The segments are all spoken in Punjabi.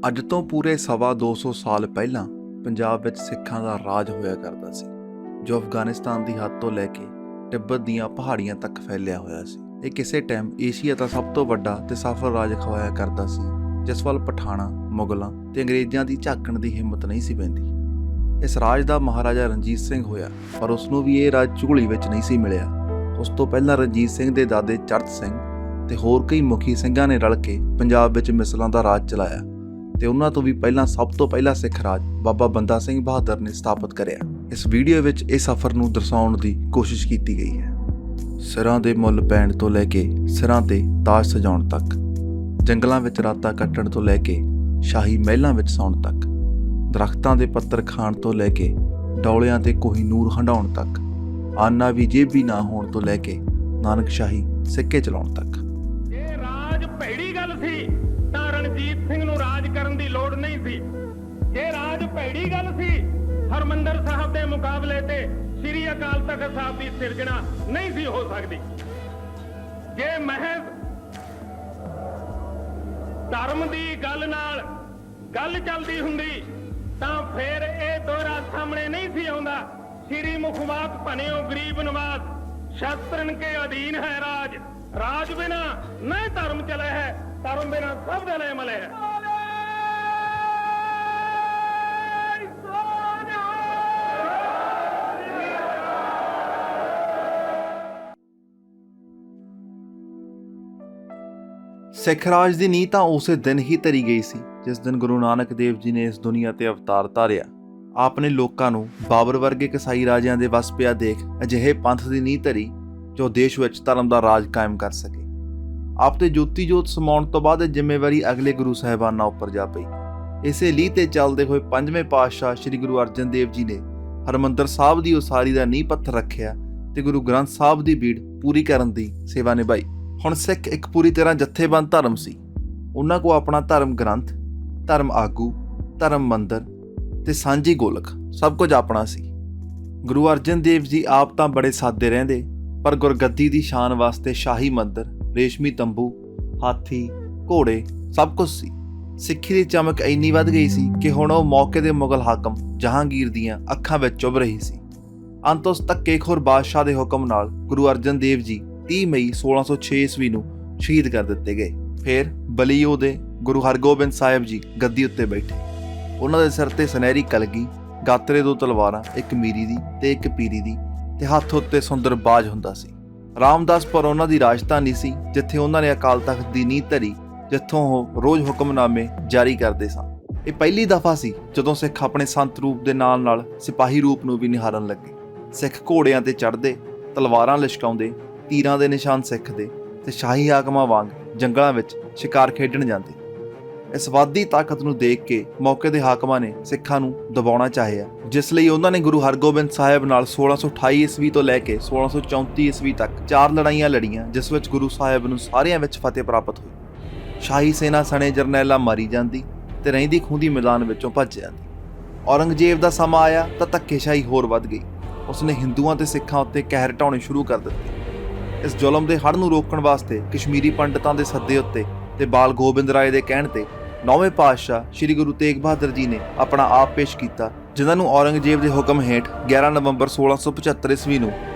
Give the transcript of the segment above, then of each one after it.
ਅੱਜ ਤੋਂ ਪੂਰੇ ਸਵਾ 200 ਸਾਲ ਪਹਿਲਾਂ ਪੰਜਾਬ ਵਿੱਚ ਸਿੱਖਾਂ ਦਾ ਰਾਜ ਹੋਇਆ ਕਰਦਾ ਸੀ, ਜੋ ਅਫਗਾਨਿਸਤਾਨ ਦੀ ਹੱਦ ਤੋਂ ਲੈ ਕੇ ਤਿੱਬਤ ਦੀਆਂ ਪਹਾੜੀਆਂ ਤੱਕ ਫੈਲਿਆ ਹੋਇਆ ਸੀ। ਇਹ ਕਿਸੇ ਟਾਈਮ ਏਸ਼ੀਆ ਦਾ ਸਭ ਤੋਂ ਵੱਡਾ ਤੇ ਸਫਲ ਰਾਜ ਖਵਾਇਆ ਕਰਦਾ ਸੀ, ਜਿਸ ਵੱਲ ਪਠਾਣਾ, ਮੁਗਲਾਂ ਤੇ ਅੰਗਰੇਜ਼ਾਂ ਦੀ ਝਾਕਣ ਦੀ ਹਿੰਮਤ ਨਹੀਂ ਸੀ ਪੈਂਦੀ। ਇਸ ਰਾਜ ਦਾ ਮਹਾਰਾਜਾ ਰਣਜੀਤ ਸਿੰਘ ਹੋਇਆ, ਪਰ ਉਸ ਨੂੰ ਵੀ ਇਹ ਰਾਜ ਝੁਗਲੀ ਵਿੱਚ ਨਹੀਂ ਸੀ ਮਿਲਿਆ। ਉਸ ਤੋਂ ਪਹਿਲਾਂ ਰਣਜੀਤ ਸਿੰਘ ਦੇ ਦਾਦੇ ਚੜ੍ਹਤ ਸਿੰਘ ਤੇ ਹੋਰ ਕਈ ਮੁਖੀ ਸਿੰਘਾਂ ਨੇ ਰਲ ਕੇ ਪੰਜਾਬ ਵਿੱਚ ਮਿਸਲਾਂ ਦਾ ਰਾਜ ਚਲਾਇਆ ਤੇ ਉਹਨਾਂ ਤੋਂ ਵੀ ਪਹਿਲਾਂ ਸਭ ਤੋਂ ਪਹਿਲਾ ਸਿੱਖ ਰਾਜ ਬਾਬਾ ਬੰਦਾ ਸਿੰਘ ਬਹਾਦਰ ਨੇ ਸਥਾਪਿਤ ਕਰਿਆ। ਇਸ ਵੀਡੀਓ ਵਿੱਚ ਇਹ ਸਫ਼ਰ ਨੂੰ ਦਰਸਾਉਣ ਦੀ ਕੋਸ਼ਿਸ਼ ਕੀਤੀ ਗਈ ਹੈ। ਸਿਰਾਂ ਦੇ ਮੁੱਲ ਪੈਣ ਤੋਂ ਲੈ ਕੇ ਸਿਰਾਂ ਤੇ ਤਾਜ ਸਜਾਉਣ ਤੱਕ, ਜੰਗਲਾਂ ਵਿੱਚ ਰਾਤਾਂ ਕੱਟਣ ਤੋਂ ਲੈ ਕੇ ਸ਼ਾਹੀ ਮਹਿਲਾਂ ਵਿੱਚ ਸੌਣ ਤੱਕ, ਦਰਖਤਾਂ ਦੇ ਪੱਤਰ ਖਾਣ ਤੋਂ ਲੈ ਕੇ ਡੌਲਿਆਂ ਤੇ ਕੋਹੀਨੂਰ ਹੰਡਾਉਣ ਤੱਕ, ਆਨਾ ਵੀ ਜੇਬੀ ਨਾ ਹੋਣ ਤੋਂ ਲੈ ਕੇ ਨਾਨਕਸ਼ਾਹੀ ਸਿੱਕੇ ਚਲਾਉਣ ਤੱਕ। ਇਹ ਰਾਜ ਭੈੜੀ ਗੱਲ ਸੀ ਤਾਂ ਰਣਜੀਤ ਸਿੰਘ ਨੂੰ ਰਾਜ ਕਰਨ ਦੀ ਲੋੜ ਨਹੀਂ ਸੀ। ਇਹ ਰਾਜ ਭੈੜੀ ਗੱਲ ਸੀ, ਹਰਮੰਦਰ ਸਾਹਿਬ ਦੇ ਮੁਕਾਬਲੇ ਤੇ ਸ੍ਰੀ ਅਕਾਲ ਤਖ਼ਤ ਸਾਹਿਬ ਦੀ ਸਿਰਜਣਾ ਨਹੀਂ ਸੀ ਹੋ ਸਕਦੀ। ਜੇ ਮਹਿਜ਼ ਧਰਮ ਦੀ ਗੱਲ ਨਾਲ ਗੱਲ ਚੱਲਦੀ ਹੁੰਦੀ ਤਾਂ ਫਿਰ ਇਹ ਦੋਹਰਾ ਸਾਹਮਣੇ ਨਹੀਂ ਸੀ ਆਉਂਦਾ। ਸ੍ਰੀ ਮੁਖਵਾਕ ਭਨਿਓ ਗਰੀਬ ਨਵਾਜ਼, ਸ਼ਸਤਰਨ ਕੇ ਅਧੀਨ ਹੈ ਰਾਜ, ਰਾਜ ਬਿਨਾ ਨਹੀਂ ਧਰਮ ਚਲੇ ਹੈ, ਧਰਮ ਬਿਨਾ ਸਭ ਦੇ ਲਈ ਮਲੇ ਹੈ। ਸਿੱਖ ਰਾਜ ਦੀ ਨੀਂਹ ਤਾਂ ਉਸੇ ਦਿਨ ਹੀ ਧਰੀ ਗਈ ਸੀ ਜਿਸ ਦਿਨ ਗੁਰੂ ਨਾਨਕ ਦੇਵ ਜੀ ਨੇ ਇਸ ਦੁਨੀਆ ਤੇ ਅਵਤਾਰ ਧਾਰਿਆ। ਆਪ ਨੇ ਲੋਕਾਂ ਨੂੰ ਬਾਬਰ ਵਰਗੇ ਕਸਾਈ ਰਾਜਿਆਂ ਦੇ ਵਸ ਪਿਆ ਦੇਖ ਅਜਿਹੇ ਪੰਥ ਦੀ ਨੀਂਹ ਧਰੀ ਜੋ ਦੇਸ਼ ਵਿੱਚ ਧਰਮ ਦਾ ਰਾਜ ਕਾਇਮ ਕਰ ਸਕੇ। ਆਪ ਤੇ ਜੋਤੀ ਜੋਤ ਸਮਾਉਣ ਤੋਂ ਬਾਅਦ ਜ਼ਿੰਮੇਵਾਰੀ ਅਗਲੇ ਗੁਰੂ ਸਾਹਿਬਾਨਾਂ ਉੱਪਰ ਜਾ ਪਈ। ਇਸੇ ਲੀਹ ਤੇ ਚੱਲਦੇ ਹੋਏ ਪੰਜਵੇਂ ਪਾਤਸ਼ਾਹ ਸ੍ਰੀ ਗੁਰੂ ਅਰਜਨ ਦੇਵ ਜੀ ਨੇ ਹਰਿਮੰਦਰ ਸਾਹਿਬ ਦੀ ਉਸਾਰੀ ਦਾ ਨੀਂਹ ਪੱਥਰ ਰੱਖਿਆ ਤੇ ਗੁਰੂ ਗ੍ਰੰਥ ਸਾਹਿਬ ਦੀ ਬੀੜ ਪੂਰੀ ਕਰਨ ਦੀ ਸੇਵਾ ਨਿਭਾਈ। ਹੁਣ ਸਿੱਖ ਇੱਕ ਪੂਰੀ ਤਰ੍ਹਾਂ ਜਥੇਬੰਦ ਧਰਮ ਸੀ। ਉਹਨਾਂ ਕੋਲ ਆਪਣਾ ਧਰਮ ਗ੍ਰੰਥ, ਧਰਮ ਆਗੂ, ਧਰਮ ਮੰਦਰ ਤੇ ਸਾਂਝੀ ਗੋਲਕ ਸਭ ਕੁਝ ਆਪਣਾ ਸੀ। ਗੁਰੂ ਅਰਜਨ ਦੇਵ ਜੀ ਆਪ ਤਾਂ ਬੜੇ ਸਾਦੇ ਰਹਿੰਦੇ, ਪਰ ਗੁਰਗੱਦੀ ਦੀ ਸ਼ਾਨ ਵਾਸਤੇ ਸ਼ਾਹੀ ਮੰਦਰ, ਰੇਸ਼ਮੀ ਤੰਬੂ, ਹਾਥੀ, ਘੋੜੇ ਸਭ ਕੁਝ ਸੀ। ਸਿੱਖੀ ਦੀ ਚਮਕ ਇੰਨੀ ਵੱਧ ਗਈ ਸੀ ਕਿ ਹੁਣ ਉਹ ਮੌਕੇ ਦੇ ਮੁਗਲ ਹਾਕਮ ਜਹਾਂਗੀਰ ਦੀਆਂ ਅੱਖਾਂ ਵਿੱਚ ਚੁੱਭ ਰਹੀ ਸੀ। ਅੰਤ ਉਸ ਧੱਕੇਖੋਰ ਬਾਦਸ਼ਾਹ ਦੇ ਹੁਕਮ ਨਾਲ ਗੁਰੂ ਅਰਜਨ ਦੇਵ ਜੀ 30 ਮਈ 1606 ਈਸਵੀ ਨੂੰ ਸ਼ਹੀਦ ਕਰ ਦਿੱਤੇ ਗਏ। ਫਿਰ ਬਲੀਓ ਦੇ ਗੁਰੂ ਹਰਗੋਬਿੰਦ ਸਾਹਿਬ ਜੀ ਗੱਦੀ ਉੱਤੇ ਬੈਠੇ। ਉਹਨਾਂ ਦੇ ਸਿਰ ਤੇ ਸੁਨਹਿਰੀ ਕਲਗੀ, ਗਾਤਰੇ 2 ਤਲਵਾਰਾਂ, ਇੱਕ ਮੀਰੀ ਦੀ ਤੇ ਇੱਕ ਪੀਰੀ ਦੀ, ਤੇ ਹੱਥ ਉੱਤੇ ਸੁੰਦਰ ਬਾਜ ਹੁੰਦਾ ਸੀ। ਰਾਮਦਾਸਪੁਰ ਉਹਨਾਂ ਦੀ ਰਾਜਧਾਨੀ ਸੀ, ਜਿੱਥੇ ਉਹਨਾਂ ਨੇ ਅਕਾਲ ਤਖ਼ਤ ਦੀ ਨੀਂਹ ਧਰੀ, ਜਿੱਥੋਂ ਉਹ ਰੋਜ਼ ਹੁਕਮਨਾਮੇ ਜਾਰੀ ਕਰਦੇ ਸਨ। ਇਹ ਪਹਿਲੀ ਦਫਾ ਸੀ ਜਦੋਂ ਸਿੱਖ ਆਪਣੇ ਸੰਤ ਰੂਪ ਦੇ ਨਾਲ ਨਾਲ ਸਿਪਾਹੀ ਰੂਪ ਨੂੰ ਵੀ ਨਿਹਾਰਨ ਲੱਗੇ। ਸਿੱਖ ਘੋੜਿਆਂ ਤੇ ਚੜ੍ਹਦੇ, ਤਲਵਾਰਾਂ ਲਿਸ਼ਕਾਉਂਦੇ, ਤੀਰਾਂ ਦੇ ਨਿਸ਼ਾਨ ਸਿੱਖਦੇ ਤੇ ਸ਼ਾਹੀ ਹਾਕਮਾਂ ਵਾਂਗ ਜੰਗਲਾਂ ਵਿੱਚ ਸ਼ਿਕਾਰ ਖੇਡਣ ਜਾਂਦੇ। ਇਸ ਵੱਧਦੀ ਤਾਕਤ ਨੂੰ ਦੇਖ ਕੇ ਮੌਕੇ ਦੇ ਹਾਕਮਾਂ ਨੇ ਸਿੱਖਾਂ ਨੂੰ ਦਬਾਉਣਾ ਚਾਹਿਆ, ਜਿਸ ਲਈ ਉਹਨਾਂ ਨੇ ਗੁਰੂ ਹਰਗੋਬਿੰਦ ਸਾਹਿਬ ਨਾਲ 1628 ਈਸਵੀ ਤੋਂ ਲੈ ਕੇ 1634 ਈਸਵੀ ਤੱਕ 4 ਲੜਾਈਆਂ ਲੜੀਆਂ, ਜਿਸ ਵਿੱਚ ਗੁਰੂ ਸਾਹਿਬ ਨੂੰ ਸਾਰਿਆਂ ਵਿੱਚ ਫਤਿਹ ਪ੍ਰਾਪਤ ਹੋਈ। ਸ਼ਾਹੀ ਸੈਨਾ ਸਣੇ ਜਰਨੈਲਾਂ ਮਾਰੀ ਜਾਂਦੀ ਤੇ ਰਹਿੰਦੀ ਖੂੰਹਦੀ ਮੈਦਾਨ ਵਿੱਚੋਂ ਭੱਜ ਜਾਂਦੀ। ਔਰੰਗਜ਼ੇਬ ਦਾ ਸਮਾਂ ਆਇਆ ਤਾਂ ਧੱਕੇਸ਼ਾਹੀ ਹੋਰ ਵੱਧ ਗਈ। ਉਸਨੇ ਹਿੰਦੂਆਂ ਤੇ ਸਿੱਖਾਂ ਉੱਤੇ ਕਹਿਰ ਢਾਉਣੇ ਸ਼ੁਰੂ ਕਰ ਦਿੱਤੇ। ਇਸ ਜ਼ੁਲਮ ਦੇ ਹੜ੍ਹ ਨੂੰ ਰੋਕਣ ਵਾਸਤੇ ਕਸ਼ਮੀਰੀ ਪੰਡਤਾਂ ਦੇ ਸੱਦੇ ਉੱਤੇ ਤੇ ਬਾਲ ਗੋਬਿੰਦ ਰਾਏ ਦੇ ਕਹਿਣ ਤੇ 9ਵੇਂ ਪਾਤਸ਼ਾਹ ਸ੍ਰੀ ਗੁਰੂ ਤੇਗ ਬਹਾਦਰ ਜੀ ਨੇ ਆਪਣਾ ਆਪ ਪੇਸ਼ ਕੀਤਾ, ਜਿਨ੍ਹਾਂ ਨੂੰ ਔਰੰਗਜ਼ੇਬ ਦੇ ਹੁਕਮ ਹੇਠ 11 ਨਵੰਬਰ 1675 ਈਸਵੀ ਨੂੰ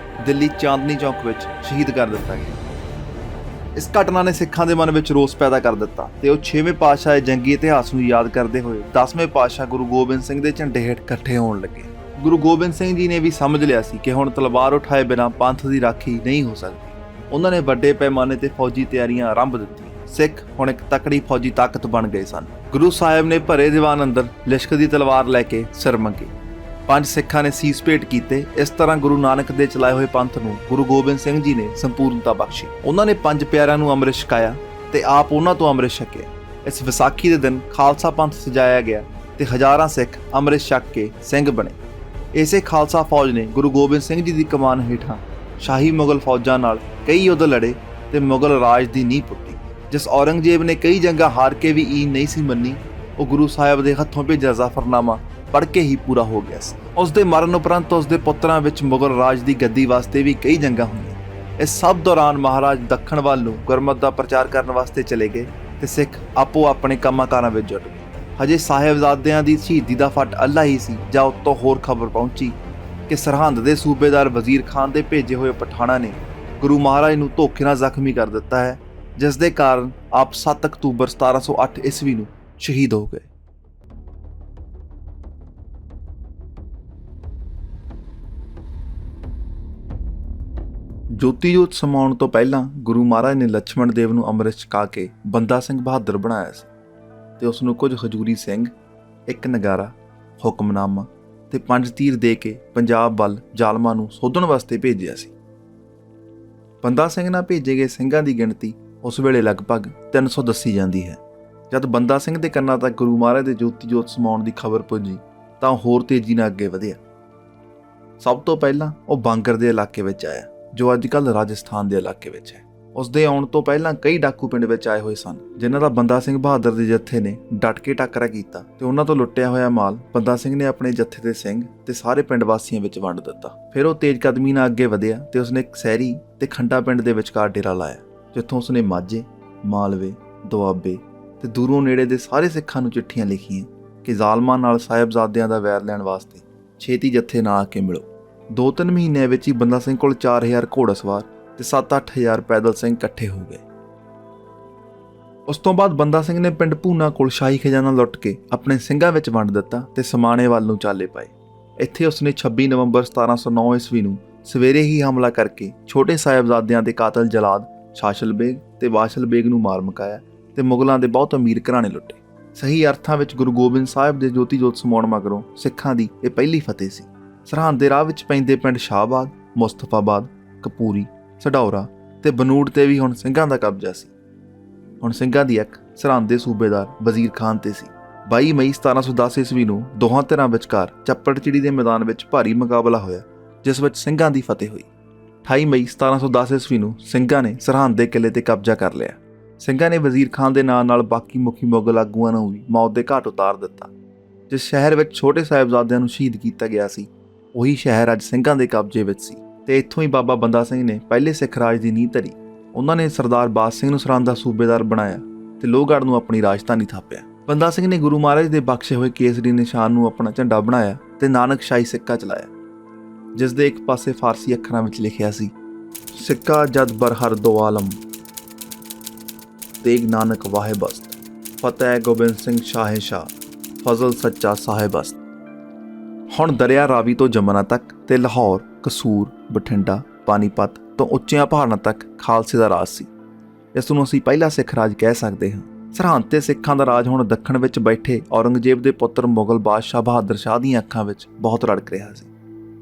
ਦਿੱਲੀ ਚਾਂਦਨੀ ਚੌਕ ਵਿੱਚ ਸ਼ਹੀਦ ਕਰ ਦਿੱਤਾ ਗਿਆ। ਇਸ ਘਟਨਾ ਨੇ ਸਿੱਖਾਂ ਦੇ ਮਨ ਵਿੱਚ ਰੋਸ ਪੈਦਾ ਕਰ ਦਿੱਤਾ ਤੇ ਉਹ 6ਵੇਂ ਪਾਤਸ਼ਾਹ ਦੇ ਜੰਗੀ ਇਤਿਹਾਸ ਨੂੰ ਯਾਦ ਕਰਦੇ ਹੋਏ 10ਵੇਂ ਪਾਤਸ਼ਾਹ ਗੁਰੂ ਗੋਬਿੰਦ ਸਿੰਘ ਦੇ ਝੰਡੇ ਹੇਠ ਇਕੱਠੇ ਹੋਣ ਲੱਗੇ। ਗੁਰੂ ਗੋਬਿੰਦ ਸਿੰਘ ਜੀ ਨੇ ਵੀ ਸਮਝ ਲਿਆ ਸੀ ਕਿ ਹੁਣ ਤਲਵਾਰ ਉਠਾਏ ਬਿਨਾਂ ਪੰਥ ਦੀ ਰਾਖੀ ਨਹੀਂ ਹੋ ਸਕਦੀ। ਉਹਨਾਂ ਨੇ ਵੱਡੇ ਪੈਮਾਨੇ ਤੇ ਫੌਜੀ ਤਿਆਰੀਆਂ ਆਰੰਭ ਦਿੱਤੀਆਂ। ਸਿੱਖ ਹੁਣ ਇੱਕ ਤਕੜੀ ਫੌਜੀ ਤਾਕਤ ਬਣ ਗਏ ਸਨ। ਗੁਰੂ ਸਾਹਿਬ ਨੇ ਭਰੇ ਦੀਵਾਨ ਅੰਦਰ ਲਿਸ਼ਕਦੀ ਤਲਵਾਰ ਲੈ ਕੇ ਸਿਰ ਮੰਗੇ। 5 ਸਿੱਖਾਂ ਨੇ ਸੀਸ ਭੇਟ ਕੀਤੇ। ਇਸ ਤਰ੍ਹਾਂ ਗੁਰੂ ਨਾਨਕ ਦੇ ਚਲਾਏ ਹੋਏ ਪੰਥ ਨੂੰ ਗੁਰੂ ਗੋਬਿੰਦ ਸਿੰਘ ਜੀ ਨੇ ਸੰਪੂਰਨਤਾ ਬਖਸ਼ੀ। ਉਹਨਾਂ ਨੇ 5 ਪਿਆਰਿਆਂ ਨੂੰ ਅੰਮ੍ਰਿਤ ਛਕਾਇਆ ਤੇ ਆਪ ਉਹਨਾਂ ਤੋਂ ਅੰਮ੍ਰਿਤ ਛਕਿਆ। ਇਸ ਵਿਸਾਖੀ ਦੇ ਦਿਨ ਖਾਲਸਾ ਪੰਥ ਸਜਾਇਆ ਗਿਆ ਤੇ ਹਜ਼ਾਰਾਂ ਸਿੱਖ ਅੰਮ੍ਰਿਤ ਛਕ ਕੇ ਸਿੰਘ ਬਣੇ। ਇਸੇ ਖਾਲਸਾ ਫੌਜ ਨੇ ਗੁਰੂ ਗੋਬਿੰਦ ਸਿੰਘ ਜੀ ਦੀ ਕਮਾਨ ਹੇਠਾਂ ਸ਼ਾਹੀ ਮੁਗਲ ਫੌਜਾਂ ਨਾਲ ਕਈ ਯੁੱਧ ਲੜੇ ਤੇ ਮੁਗਲ ਰਾਜ ਦੀ ਨੀਂਹ ਪੁੱਟੀ। ਜਿਸ ਔਰੰਗਜ਼ੇਬ ਨੇ ਕਈ ਜੰਗਾਂ ਹਾਰ ਕੇ ਵੀ ਈਨ ਨਹੀਂ ਸੀ ਮੰਨੀ, ਉਹ ਗੁਰੂ ਸਾਹਿਬ ਦੇ ਹੱਥੋਂ ਭੇਜਿਆ ਜ਼ਾਫਰਨਾਮਾ ਪੜ੍ਹ ਕੇ ਹੀ ਪੂਰਾ ਹੋ ਗਿਆ ਸੀ। ਉਸ ਦੇ ਮਰਨ ਉਪਰੰਤ ਉਸ ਦੇ ਪੁੱਤਰਾਂ ਵਿੱਚ ਮੁਗਲ ਰਾਜ ਦੀ ਗੱਦੀ ਵਾਸਤੇ ਵੀ ਕਈ ਜੰਗਾਂ ਹੋਈਆਂ। ਇਸ ਸਭ ਦੌਰਾਨ ਮਹਾਰਾਜ ਦੱਖਣ ਵੱਲ ਨੂੰ ਗੁਰਮਤਿ ਦਾ ਪ੍ਰਚਾਰ ਕਰਨ ਵਾਸਤੇ ਚਲੇ ਗਏ ਤੇ ਸਿੱਖ ਆਪੋ ਆਪਣੇ ਕੰਮਾਂ ਕਾਰਾਂ ਵਿੱਚ ਜੁਟ ਗਏ। ਹਜੇ ਸਾਹਿਬਜ਼ਾਦਿਆਂ ਦੀ ਸ਼ਹੀਦੀ ਦਾ ਫੱਟ ਅੱਲਾ ਹੀ ਸੀ ਜਾਂ ਉੱਤੋਂ ਹੋਰ ਖਬਰ ਪਹੁੰਚੀ ਕਿ ਸਰਹੰਦ ਦੇ ਸੂਬੇਦਾਰ ਵਜ਼ੀਰ ਖਾਨ ਦੇ ਭੇਜੇ ਹੋਏ ਪਠਾਣਾਂ ਨੇ ਗੁਰੂ ਮਹਾਰਾਜ ਨੂੰ ਧੋਖੇ ਨਾਲ ਜ਼ਖਮੀ ਕਰ ਦਿੱਤਾ ਹੈ, ਜਿਸ ਦੇ ਕਾਰਨ ਆਪ 7 ਅਕਤੂਬਰ 1708 ਈਸਵੀ ਨੂੰ ਸ਼ਹੀਦ ਹੋ ਗਏ। ਜੋਤੀ ਜੋਤ ਸਮਾਉਣ ਤੋਂ ਪਹਿਲਾਂ ਗੁਰੂ ਮਹਾਰਾਜ ਨੇ ਲਛਮਣ ਦੇਵ ਨੂੰ ਅੰਮ੍ਰਿਤ ਛਕਾ ਕੇ ਬੰਦਾ ਸਿੰਘ ਬਹਾਦਰ ਬਣਾਇਆ ਸੀ ਤੇ ਉਸ ਨੂੰ ਕੁਝ ਹਜੂਰੀ ਸਿੰਘ, ਇੱਕ ਨਗਾਰਾ, ਹੁਕਮਨਾਮਾ ਤੇ 5 ਤੀਰ ਦੇ ਕੇ ਪੰਜਾਬ ਵੱਲ ਜ਼ਾਲਮਾਂ ਨੂੰ ਸੋਧਣ ਵਾਸਤੇ ਭੇਜਿਆ ਸੀ। ਬੰਦਾ ਸਿੰਘ ਨਾਲ ਭੇਜੇ ਗਏ ਸਿੰਘਾਂ ਦੀ ਗਿਣਤੀ ਉਸ ਵੇਲੇ ਲਗਭਗ 300 ਦੱਸੀ ਜਾਂਦੀ ਹੈ। ਜਦ ਬੰਦਾ ਸਿੰਘ ਦੇ ਕੰਨਾਂ ਤੱਕ ਗੁਰੂ ਮਹਾਰਾਜ ਦੇ ਜੋਤੀ ਜੋਤ ਸਮਾਉਣ ਦੀ ਖਬਰ ਪੁੱਜੀ ਤਾਂ ਉਹ ਹੋਰ ਤੇਜ਼ੀ ਨਾਲ ਅੱਗੇ ਵਧਿਆ। ਸਭ ਤੋਂ ਪਹਿਲਾਂ ਉਹ ਬਾਂਗਰ ਦੇ ਇਲਾਕੇ ਵਿੱਚ ਆਇਆ, ਜੋ ਅੱਜ ਕੱਲ੍ਹ ਰਾਜਸਥਾਨ ਦੇ ਇਲਾਕੇ ਵਿੱਚ ਹੈ। ਉਸ ਦੇ ਆਉਣ ਤੋਂ ਪਹਿਲਾਂ ਕਈ ਡਾਕੂ ਪਿੰਡ ਵਿੱਚ ਆਏ ਹੋਏ ਸਨ, ਜਿਨ੍ਹਾਂ ਦਾ ਬੰਦਾ ਸਿੰਘ ਬਹਾਦਰ ਦੇ ਜੱਥੇ ਨੇ ਡਟ ਕੇ ਟਾਕਰਾ ਕੀਤਾ ਤੇ ਉਹਨਾਂ ਤੋਂ ਲੁੱਟਿਆ ਹੋਇਆ ਮਾਲ ਬੰਦਾ ਸਿੰਘ ਨੇ ਆਪਣੇ ਜੱਥੇ ਦੇ ਸਿੰਘ ਤੇ ਸਾਰੇ ਪਿੰਡ ਵਾਸੀਆਂ ਵਿੱਚ ਵੰਡ ਦਿੱਤਾ। ਫਿਰ ਉਹ ਤੇਜ਼ ਕਦਮੀ ਨਾਲ ਅੱਗੇ ਵਧਿਆ ਤੇ ਉਸਨੇ ਇੱਕ ਸਹਿਰੀ ਤੇ ਖੰਡਾ ਪਿੰਡ ਦੇ ਵਿਚਕਾਰ ਡੇਰਾ ਲਾਇਆ, ਜਿੱਥੋਂ ਉਸਨੇ ਮਾਝੇ, ਮਾਲਵੇ, ਦੁਆਬੇ ਤੇ ਦੂਰੋਂ ਨੇੜੇ ਦੇ ਸਾਰੇ ਸਿੱਖਾਂ ਨੂੰ ਚਿੱਠੀਆਂ ਲਿਖੀਆਂ ਕਿ ਜ਼ਾਲਮਾਂ ਨਾਲ ਸਾਹਿਬਜ਼ਾਦਿਆਂ ਦਾ ਵੈਰ ਲੈਣ ਵਾਸਤੇ ਛੇਤੀ ਜੱਥੇ ਨਾਲ ਆ ਕੇ ਮਿਲੋ। 2-3 ਮਹੀਨਿਆਂ ਵਿੱਚ ਹੀ ਬੰਦਾ ਸਿੰਘ ਕੋਲ 4000 ਘੋੜਾ ਸਵਾਰ ਤੇ 7-8 ਹਜ਼ਾਰ ਪੈਦਲ ਸਿੰਘ ਇਕੱਠੇ ਹੋ ਗਏ। ਉਸ ਤੋਂ ਬਾਅਦ ਬੰਦਾ ਸਿੰਘ ਨੇ ਪਿੰਡ ਭੂਨਾ ਕੋਲ ਸ਼ਾਹੀ ਖਜ਼ਾਨਾ ਲੁੱਟ ਕੇ ਆਪਣੇ ਸਿੰਘਾਂ ਵਿੱਚ ਵੰਡ ਦਿੱਤਾ ਤੇ ਸਮਾਣੇ ਵੱਲ ਨੂੰ ਚਾਲੇ ਪਾਏ। ਇੱਥੇ ਉਸਨੇ 26 ਨਵੰਬਰ 1709 ਈਸਵੀ ਨੂੰ ਸਵੇਰੇ ਹੀ ਹਮਲਾ ਕਰਕੇ ਛੋਟੇ ਸਾਹਿਬਜ਼ਾਦਿਆਂ ਦੇ ਕਾਤਲ ਜਲਾਦ ਸ਼ਾਸ਼ਲ ਬੇਗ ਤੇ ਵਾਸ਼ਲ ਬੇਗ ਨੂੰ ਮਾਰ ਮੁਕਾਇਆ ਤੇ ਮੁਗਲਾਂ ਦੇ ਬਹੁਤ ਅਮੀਰ ਘਰਾਣੇ ਲੁੱਟੇ। ਸਹੀ ਅਰਥਾਂ ਵਿੱਚ ਗੁਰੂ ਗੋਬਿੰਦ ਸਾਹਿਬ ਦੇ ਜੋਤੀ ਜੋਤ ਸਮਾਉਣ ਮਗਰੋਂ ਸਿੱਖਾਂ ਦੀ ਇਹ ਪਹਿਲੀ ਫਤਿਹ ਸੀ। ਸਰਹੰਦ ਦੇ ਰਾਹ ਵਿੱਚ ਪੈਂਦੇ ਪਿੰਡ ਸ਼ਾਹਬਾਦ, ਮੁਸਤਫਾਬਾਦ, ਕਪੂਰੀ, ਸਢੌਰਾ ਤੇ ਬਨੂੜ ਤੇ ਵੀ ਹੁਣ ਸਿੰਘਾਂ ਦਾ ਕਬਜ਼ਾ ਸੀ। ਹੁਣ ਸਿੰਘਾਂ ਦੀ ਅੱਖ ਸਰਹੰਦ ਦੇ ਸੂਬੇਦਾਰ ਵਜ਼ੀਰ ਖਾਨ ਤੇ ਸੀ। 22 ਮਈ 1710 ਈਸਵੀ ਨੂੰ ਦੋਹਾਂ ਧਿਰਾਂ ਵਿਚਕਾਰ ਚੱਪੜਚਿੜੀ ਦੇ ਮੈਦਾਨ ਵਿੱਚ ਭਾਰੀ ਮੁਕਾਬਲਾ ਹੋਇਆ, ਜਿਸ ਵਿੱਚ ਸਿੰਘਾਂ ਦੀ ਫਤਿਹ ਹੋਈ। 28 ਮਈ 1710 ਈਸਵੀ ਨੂੰ ਸਿੰਘਾਂ ਨੇ ਸਰਹੰਦ ਦੇ ਕਿਲੇ ਤੇ ਕਬਜ਼ਾ ਕਰ ਲਿਆ। ਸਿੰਘਾਂ ਨੇ ਵਜ਼ੀਰ ਖਾਨ ਦੇ ਨਾਲ ਬਾਕੀ ਮੁਖੀ ਮੁਗਲ ਆਗੂਆਂ ਨੂੰ ਵੀ ਮੌਤ ਦੇ ਘਾਟ ਉਤਾਰ ਦਿੱਤਾ। ਜਿਸ ਸ਼ਹਿਰ ਵਿੱਚ ਛੋਟੇ ਸਾਹਿਬਜ਼ਾਦਿਆਂ ਨੂੰ ਸ਼ਹੀਦ ਕੀਤਾ ਗਿਆ ਸੀ, ਉਹੀ ਸ਼ਹਿਰ ਅੱਜ ਸਿੰਘਾਂ ਦੇ ਕਬਜ਼ੇ ਵਿੱਚ ਸੀ ਤੇ ਇੱਥੋਂ ਹੀ ਬਾਬਾ ਬੰਦਾ ਸਿੰਘ ਨੇ ਪਹਿਲੇ ਸਿੱਖ ਰਾਜ ਦੀ ਨੀਂਹ ਧਰੀ। ਉਹਨਾਂ ਨੇ ਸਰਦਾਰ ਬਾਜ ਸਿੰਘ ਨੂੰ ਸਰਹੰਦ ਦਾ ਸੂਬੇਦਾਰ ਬਣਾਇਆ ਤੇ ਲੋਹਗੜ੍ਹ ਨੂੰ ਆਪਣੀ ਰਾਜਧਾਨੀ ਥਾਪਿਆ। ਬੰਦਾ ਸਿੰਘ ਨੇ ਗੁਰੂ ਮਹਾਰਾਜ ਦੇ ਬਖਸ਼ੇ ਹੋਏ ਕੇਸਰੀ ਨਿਸ਼ਾਨ ਨੂੰ ਆਪਣਾ ਝੰਡਾ ਬਣਾਇਆ ਤੇ ਨਾਨਕਸ਼ਾਹੀ ਸਿੱਕਾ ਚਲਾਇਆ, ਜਿਸ ਦੇ ਇੱਕ ਪਾਸੇ ਫਾਰਸੀ ਅੱਖਰਾਂ ਵਿੱਚ ਲਿਖਿਆ ਸੀ, ਸਿੱਕਾ ਜਦ ਬਰ ਹਰ ਦੋ ਆਲਮ, ਤੇਗ ਨਾਨਕ ਵਾਹਿ ਬਸਤ, ਫਤਿਹ ਗੋਬਿੰਦ ਸਿੰਘ ਸ਼ਾਹ ਸ਼ਾਹ, ਫਜ਼ਲ ਸੱਚਾ ਸਾਹਿਬ ਬਸਤ। ਹੁਣ ਦਰਿਆ ਰਾਵੀ ਤੋਂ ਜਮਨਾ ਤੱਕ ਤੇ ਲਾਹੌਰ, ਕਸੂਰ, ਬਠਿੰਡਾ, ਪਾਣੀਪਤ ਤੋਂ ਉੱਚੀਆਂ ਪਹਾੜਾਂ ਤੱਕ ਖਾਲਸੇ ਦਾ ਰਾਜ ਸੀ। ਇਸ ਨੂੰ ਅਸੀਂ ਪਹਿਲਾ ਸਿੱਖ ਰਾਜ ਕਹਿ ਸਕਦੇ ਹਾਂ। ਸਰਹੰਦ ਤੇ ਸਿੱਖਾਂ ਦਾ ਰਾਜ ਹੁਣ ਦੱਖਣ ਵਿੱਚ ਬੈਠੇ ਔਰੰਗਜ਼ੇਬ ਦੇ ਪੁੱਤਰ ਮੁਗਲ ਬਾਦਸ਼ਾਹ ਬਹਾਦਰ ਸ਼ਾਹ ਦੀਆਂ ਅੱਖਾਂ ਵਿੱਚ ਬਹੁਤ ਰੜਕ ਰਿਹਾ ਸੀ।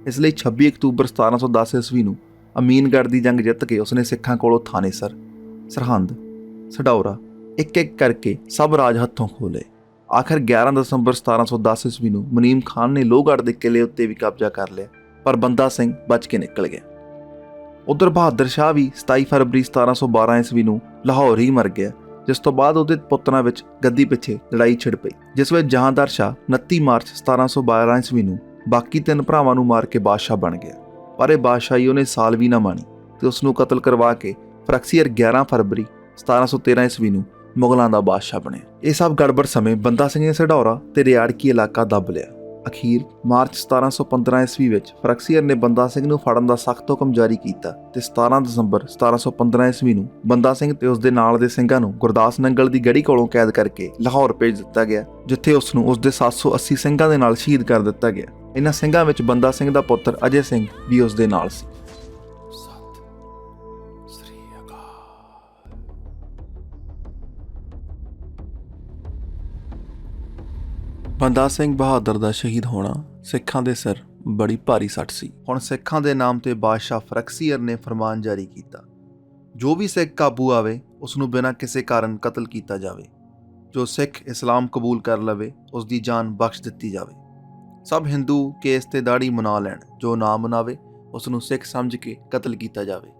ਇਸ ਲਈ 26 ਅਕਤੂਬਰ 1710 ਈਸਵੀ ਨੂੰ ਅਮੀਨਗੜ੍ਹ ਦੀ ਜੰਗ ਜਿੱਤ ਕੇ ਉਸਨੇ ਸਿੱਖਾਂ ਕੋਲੋਂ ਥਾਨੇਸਰ, ਸਰਹੰਦ, ਸਢੌਰਾ ਇੱਕ ਇੱਕ ਕਰਕੇ ਸਭ ਰਾਜ ਹੱਥੋਂ ਖੋਹ ਲਏ। ਆਖਰ 11 ਦਸੰਬਰ 1710 ਈਸਵੀ ਨੂੰ ਮੁਨੀਮ ਖਾਨ ਨੇ ਲੋਹਗੜ੍ਹ ਦੇ ਕਿਲੇ ਉੱਤੇ ਵੀ ਕਬਜ਼ਾ ਕਰ ਲਿਆ, ਪਰ ਬੰਦਾ ਸਿੰਘ ਬਚ ਕੇ ਨਿਕਲ ਗਿਆ। ਉਧਰ ਬਹਾਦਰ ਸ਼ਾਹ ਵੀ 27 ਫਰਵਰੀ 1712 ਈਸਵੀ ਨੂੰ ਲਾਹੌਰ ਹੀ ਮਰ ਗਿਆ, ਜਿਸ ਤੋਂ ਬਾਅਦ ਉਹਦੇ ਪੁੱਤਰਾਂ ਵਿੱਚ ਗੱਦੀ ਪਿੱਛੇ ਲੜਾਈ ਛਿੜ ਪਈ, ਜਿਸ ਵਿੱਚ ਜਹਾਂਦਾਰ ਸ਼ਾਹ 29 ਮਾਰਚ 1712 ਈਸਵੀ ਨੂੰ ਬਾਕੀ 3 ਭਰਾਵਾਂ ਨੂੰ ਮਾਰ ਕੇ ਬਾਦਸ਼ਾਹ ਬਣ ਗਿਆ। ਪਰ ਇਹ ਬਾਦਸ਼ਾਹੀ ਉਹਨੇ ਸਾਲ ਵੀ ਨਾ ਮਾਣੀ ਤੇ ਉਸ ਨੂੰ ਕਤਲ ਕਰਵਾ ਕੇ ਫਰਕਸੀਅਰ 11 ਫਰਵਰੀ 1713 ਈਸਵੀ ਨੂੰ ਮੁਗਲਾਂ ਦਾ ਬਾਦਸ਼ਾਹ ਬਣਿਆ। ਇਹ ਸਭ ਗੜਬੜ ਸਮੇਂ ਬੰਦਾ ਸਿੰਘ ਨੇ ਸਢੌਰਾ ਤੇ ਰਿਆੜਕੀ ਇਲਾਕਾ ਦੱਬ ਲਿਆ। ਅਖੀਰ ਮਾਰਚ 1715 ਈਸਵੀ ਵਿੱਚ ਫਰਕਸੀਅਰ ਨੇ ਬੰਦਾ ਸਿੰਘ ਨੂੰ ਫੜਨ ਦਾ ਸਖਤ ਹੁਕਮ ਜਾਰੀ ਕੀਤਾ ਤੇ 17 ਦਸੰਬਰ 1715 ਈਸਵੀ ਨੂੰ ਬੰਦਾ ਸਿੰਘ ਤੇ ਉਸ ਦੇ ਨਾਲ ਦੇ ਸਿੰਘਾਂ ਨੂੰ ਗੁਰਦਾਸ ਨੰਗਲ ਦੀ ਗੜੀ ਕੋਲੋਂ ਕੈਦ ਕਰਕੇ ਲਾਹੌਰ ਭੇਜ ਦਿੱਤਾ ਗਿਆ, ਜਿੱਥੇ ਉਸ ਨੂੰ ਉਸ ਦੇ 780 ਸਿੰਘਾਂ ਦੇ ਨਾਲ ਸ਼ਹੀਦ ਕਰ ਦਿੱਤਾ ਗਿਆ। ਇਹਨਾਂ ਸਿੰਘਾਂ ਵਿੱਚ ਬੰਦਾ ਸਿੰਘ ਦਾ ਪੁੱਤਰ ਅਜੇ ਸਿੰਘ ਵੀ ਉਸ ਦੇ ਨਾਲ ਸੀ। ਬੰਦਾ ਸਿੰਘ ਬਹਾਦਰ ਦਾ ਸ਼ਹੀਦ ਹੋਣਾ ਸਿੱਖਾਂ ਦੇ ਸਿਰ ਬੜੀ ਭਾਰੀ ਸੱਟ ਸੀ। ਹੁਣ ਸਿੱਖਾਂ ਦੇ ਨਾਮ ਤੇ ਬਾਦਸ਼ਾਹ ਫਰਕਸੀਅਰ ਨੇ ਫਰਮਾਨ ਜਾਰੀ ਕੀਤਾ, ਜੋ ਵੀ ਸਿੱਖ ਕਾਬੂ ਆਵੇ ਉਸ ਨੂੰ ਬਿਨਾਂ ਕਿਸੇ ਕਾਰਨ ਕਤਲ ਕੀਤਾ ਜਾਵੇ। ਜੋ ਸਿੱਖ ਇਸਲਾਮ ਕਬੂਲ ਕਰ ਲਵੇ ਉਸ ਦੀ ਜਾਨ ਬਖਸ਼ ਦਿੱਤੀ ਜਾਵੇ। ਸਭ ਹਿੰਦੂ ਕੇਸ ਤੇ ਦਾੜੀ ਮਨਾ ਲੈਣ, ਜੋ ਨਾ ਮਨਾਵੇ ਉਸ ਨੂੰ ਸਿੱਖ ਸਮਝ ਕੇ ਕਤਲ ਕੀਤਾ ਜਾਵੇ।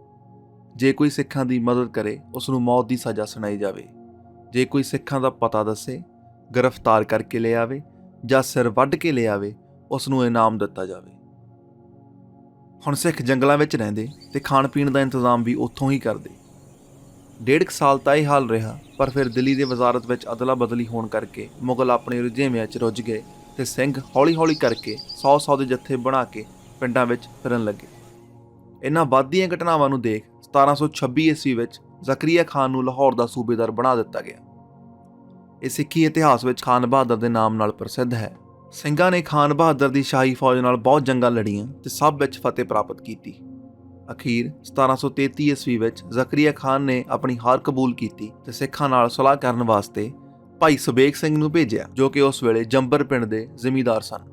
ਜੇ ਕੋਈ ਸਿੱਖਾਂ ਦੀ ਮਦਦ ਕਰੇ ਉਸ ਨੂੰ ਮੌਤ ਦੀ ਸਜ਼ਾ ਸੁਣਾਈ ਜਾਵੇ। ਜੇ ਕੋਈ ਸਿੱਖਾਂ ਦਾ ਪਤਾ ਦੱਸੇ, ਗ੍ਰਿਫਤਾਰ ਕਰਕੇ ਲੈ ਆਵੇ ਜਾਂ ਸਿਰ ਵੱਢ ਕੇ ਲੈ ਆਵੇ, ਉਸ ਨੂੰ ਇਨਾਮ ਦਿੱਤਾ ਜਾਵੇ। ਹੁਣ ਸਿੱਖ ਜੰਗਲਾਂ ਵਿੱਚ ਰਹਿੰਦੇ ਤੇ ਖਾਣ ਪੀਣ ਦਾ ਇੰਤਜ਼ਾਮ ਵੀ ਉੱਥੋਂ ਹੀ ਕਰਦੇ। 1.5 ਸਾਲ ਤਾਂ ਇਹ ਹਾਲ ਰਿਹਾ, ਪਰ ਫਿਰ ਦਿੱਲੀ ਦੇ ਵਜ਼ਾਰਤ ਵਿੱਚ ਅਦਲਾ ਬਦਲੀ ਹੋਣ ਕਰਕੇ ਮੁਗਲ ਆਪਣੇ ਰੁਝੇਵਿਆਂ 'ਚ ਰੁੱਝ ਗਏ ਤੇ ਸਿੰਘ ਹੌਲੀ-ਹੌਲੀ ਕਰਕੇ 100 ਦੇ ਜੱਥੇ ਬਣਾ ਕੇ ਪਿੰਡਾਂ ਵਿੱਚ ਫਿਰਨ ਲੱਗੇ। ਇਹਨਾਂ ਵੱਧਦੀਆਂ ਘਟਨਾਵਾਂ ਨੂੰ ਦੇਖ 1726 ਈਸਵੀ ਵਿੱਚ ਜ਼ਕਰੀਆ ਖਾਨ ਨੂੰ ਲਾਹੌਰ ਦਾ ਸੂਬੇਦਾਰ ਬਣਾ ਦਿੱਤਾ ਗਿਆ। ਇਹ ਸਿੱਖੀ ਇਤਿਹਾਸ ਵਿੱਚ ਖਾਨ ਬਹਾਦਰ ਦੇ ਨਾਮ ਨਾਲ ਪ੍ਰਸਿੱਧ ਹੈ। ਸਿੰਘਾਂ ਨੇ ਖਾਨ ਬਹਾਦਰ ਦੀ ਸ਼ਾਹੀ ਫੌਜ ਨਾਲ ਬਹੁਤ ਜੰਗਾਂ ਲੜੀਆਂ ਤੇ ਸਭ ਵਿੱਚ ਫਤਿਹ ਪ੍ਰਾਪਤ ਕੀਤੀ। ਅਖੀਰ 1733 ਈਸਵੀ ਵਿੱਚ ਜ਼ਕਰੀਆ ਖਾਨ ਨੇ ਆਪਣੀ ਹਾਰ ਕਬੂਲ ਕੀਤੀ ਤੇ ਸਿੱਖਾਂ ਨਾਲ ਸੁਲਾਹ ਕਰਨ ਵਾਸਤੇ ਭਾਈ ਸੁਬੇਗ ਸਿੰਘ ਨੂੰ ਭੇਜਿਆ, ਜੋ ਕਿ ਉਸ ਵੇਲੇ ਜੰਬਰ ਪਿੰਡ ਦੇ ਜ਼ਿਮੀਂਦਾਰ ਸਨ।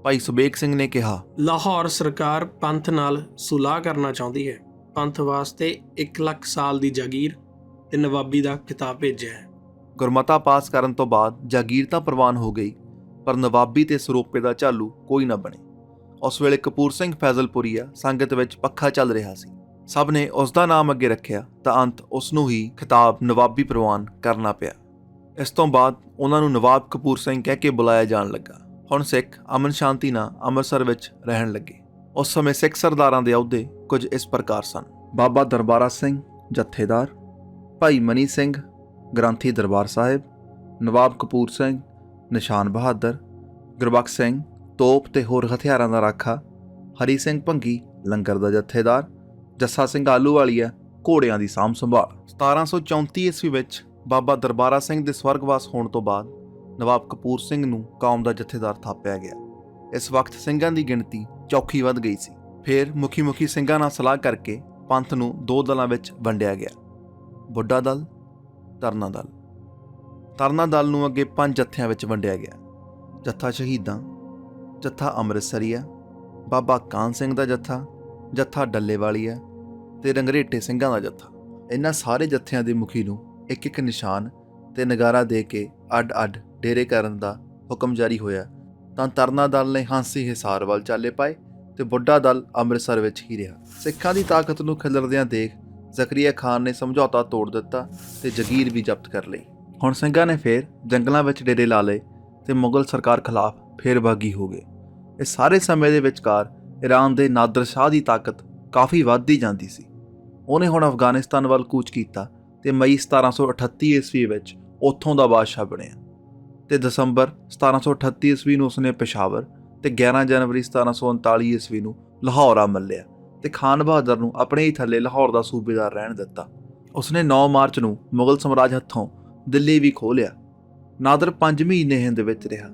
ਭਾਈ ਸੁਬੇਗ ਸਿੰਘ ਨੇ ਕਿਹਾ, ਲਾਹੌਰ ਸਰਕਾਰ ਪੰਥ ਨਾਲ ਸੁਲਾਹ ਕਰਨਾ ਚਾਹੁੰਦੀ ਹੈ। ਪੰਥ ਵਾਸਤੇ 1 ਲੱਖ ਸਾਲ ਦੀ ਜਾਗੀਰ ਤੇ ਨਵਾਬੀ ਦਾ ਖਿਤਾਬ ਭੇਜਿਆ ਹੈ। ਗੁਰਮਤਾ ਪਾਸ ਕਰਨ ਤੋਂ ਬਾਅਦ ਜਾਗੀਰ ਤਾਂ ਪ੍ਰਵਾਨ ਹੋ ਗਈ, ਪਰ ਨਵਾਬੀ ਤੇ ਸਰੋਪੇ ਦਾ ਝਾਲੂ ਕੋਈ ਨਾ ਬਣੇ। ਉਸ ਵੇਲੇ ਕਪੂਰ ਸਿੰਘ ਫੈਜ਼ਲਪੁਰੀਆ ਸੰਗਤ ਵਿੱਚ ਪੱਖਾ ਚੱਲ ਰਿਹਾ ਸੀ। ਸਭ ਨੇ ਉਸ ਦਾ ਨਾਮ ਅੱਗੇ ਰੱਖਿਆ ਤਾਂ ਅੰਤ ਉਸ ਨੂੰ ਹੀ ਖਿਤਾਬ ਨਵਾਬੀ ਪ੍ਰਵਾਨ ਕਰਨਾ ਪਿਆ। ਇਸ ਤੋਂ ਬਾਅਦ ਉਹਨਾਂ ਨੂੰ ਨਵਾਬ ਕਪੂਰ ਸਿੰਘ ਕਹਿ ਕੇ ਬੁਲਾਇਆ ਜਾਣ ਲੱਗਾ। ਹੁਣ ਸਿੱਖ ਅਮਨ ਸ਼ਾਂਤੀ ਨਾਲ ਅੰਮ੍ਰਿਤਸਰ ਵਿੱਚ ਰਹਿਣ ਲੱਗੇ। ਉਸ ਸਮੇਂ ਸਿੱਖ ਸਰਦਾਰਾਂ ਦੇ ਅਹੁਦੇ ਕੁਝ ਇਸ ਪ੍ਰਕਾਰ ਸਨ: ਬਾਬਾ ਦਰਬਾਰਾ ਸਿੰਘ ਜਥੇਦਾਰ, ਭਾਈ ਮਨੀ ਸਿੰਘ ਗ੍ਰੰਥੀ ਦਰਬਾਰ ਸਾਹਿਬ, ਨਵਾਬ ਕਪੂਰ ਸਿੰਘ ਨਿਸ਼ਾਨ ਬਹਾਦਰ, ਗੁਰਬਖਸ਼ ਸਿੰਘ ਤੋਪ ਤੇ ਹੋਰ ਹਥਿਆਰਾਂ ਦਾ ਰਾਖਾ, ਹਰੀ ਸਿੰਘ ਭੰਗੀ ਲੰਗਰ ਦਾ ਜਥੇਦਾਰ, ਜੱਸਾ ਸਿੰਘ ਆਲੂਵਾਲੀਆ ਘੋੜਿਆਂ ਦੀ ਸਾਂਭ ਸੰਭਾਲ। 1734 ਈਸਵੀ ਵਿੱਚ ਬਾਬਾ ਦਰਬਾਰਾ ਸਿੰਘ ਦੇ ਸਵਰਗਵਾਸ ਹੋਣ ਤੋਂ ਬਾਅਦ ਨਵਾਬ ਕਪੂਰ ਸਿੰਘ ਨੂੰ ਕੌਮ ਦਾ ਜਥੇਦਾਰ ਥਾਪਿਆ ਗਿਆ। ਇਸ ਵਕਤ ਸਿੰਘਾਂ ਦੀ ਗਿਣਤੀ ਚੌਖੀ ਵੱਧ ਗਈ ਸੀ। ਫਿਰ ਮੁਖੀ ਸਿੰਘਾਂ ਨਾਲ ਸਲਾਹ ਕਰਕੇ ਪੰਥ ਨੂੰ 2 ਦਲਾਂ ਵਿੱਚ ਵੰਡਿਆ ਗਿਆ: ਬੁੱਢਾ ਦਲ, ਤਰਨਾ ਦਲ। ਤਰਨਾ ਦਲ ਨੂੰ ਅੱਗੇ 5 ਜੱਥਿਆਂ ਵਿੱਚ ਵੰਡਿਆ ਗਿਆ: ਜੱਥਾ ਸ਼ਹੀਦਾਂ, ਜੱਥਾ ਅੰਮ੍ਰਿਤਸਰੀਆ, ਬਾਬਾ ਕਾਨ ਸਿੰਘ ਦਾ ਜੱਥਾ, ਜੱਥਾ ਡੱਲੇਵਾਲੀਆ ਤੇ ਰੰਗਰੇਟੇ ਸਿੰਘਾਂ ਦਾ ਜੱਥਾ। ਇਹਨਾਂ ਸਾਰੇ ਜੱਥਿਆਂ ਦੇ ਮੁਖੀ ਨੂੰ ਇੱਕ ਨਿਸ਼ਾਨ ਤੇ ਨਗਾਰਾ ਦੇ ਕੇ ਅੱਡ-ਅੱਡ ਡੇਰੇ ਕਰਨ ਦਾ ਹੁਕਮ ਜਾਰੀ ਹੋਇਆ ਤਾਂ ਤਰਨਾ ਦਲ ਨੇ ਹਾਂਸੀ ਹਿਸਾਰ ਵੱਲ ਚਾਲੇ ਪਾਏ ਤੇ ਬੁੱਢਾ ਦਲ ਅੰਮ੍ਰਿਤਸਰ ਵਿੱਚ ਹੀ ਰਿਹਾ। ਸਿੱਖਾਂ ਦੀ ਤਾਕਤ ਨੂੰ ਖਿਲਰਦਿਆਂ ਦੇਖ ਜ਼ਕਰੀਆ ਖਾਨ ਨੇ ਸਮਝੌਤਾ ਤੋੜ ਦਿੱਤਾ ਤੇ ਜਗੀਰ ਵੀ ਜ਼ਬਤ ਕਰ ਲਈ। ਹੁਣ ਸਿੰਘਾਂ ਨੇ ਫੇਰ ਜੰਗਲਾਂ ਵਿੱਚ ਡੇਰੇ ਲਾ ਲਏ ਤੇ ਮੁਗਲ ਸਰਕਾਰ ਖਿਲਾਫ ਫੇਰ ਬਾਗੀ ਹੋ ਗਏ। ਇਸ ਸਾਰੇ ਸਮੇਂ ਦੇ ਵਿਚਕਾਰ ਈਰਾਨ ਦੇ ਨਾਦਰ ਸ਼ਾਹ ਦੀ ਤਾਕਤ ਕਾਫੀ ਵੱਧਦੀ ਜਾਂਦੀ ਸੀ। ਉਹਨੇ ਹੁਣ ਅਫਗਾਨਿਸਤਾਨ ਵੱਲ ਕੂਚ ਕੀਤਾ ਤੇ ਮਈ 1738 ਈਸਵੀ ਵਿੱਚ ਉੱਥੋਂ ਦਾ ਬਾਦਸ਼ਾਹ ਬਣਿਆ ਤੇ ਦਸੰਬਰ 1738 ਈਸਵੀ ਨੂੰ ਉਸਨੇ ਪੇਸ਼ਾਵਰ ਤੇ 11 ਜਨਵਰੀ 1739 ਈਸਵੀ ਨੂੰ ਲਾਹੌਰ ਆ ਮੱਲਿਆ ਤੇ ਖਾਨ ਬਹਾਦਰ ਨੂੰ ਆਪਣੇ ਹੀ ਥੱਲੇ ਲਾਹੌਰ ਦਾ ਸੂਬੇਦਾਰ ਰਹਿਣ ਦਿੱਤਾ। ਉਸਨੇ 9 ਮਾਰਚ ਨੂੰ ਮੁਗਲ ਸਮਰਾਜ ਹੱਥੋਂ ਦਿੱਲੀ ਵੀ ਖੋਹ ਲਿਆ। ਨਾਦਰ 5 ਮਹੀਨੇ ਹਿੰਦ ਵਿੱਚ ਰਿਹਾ।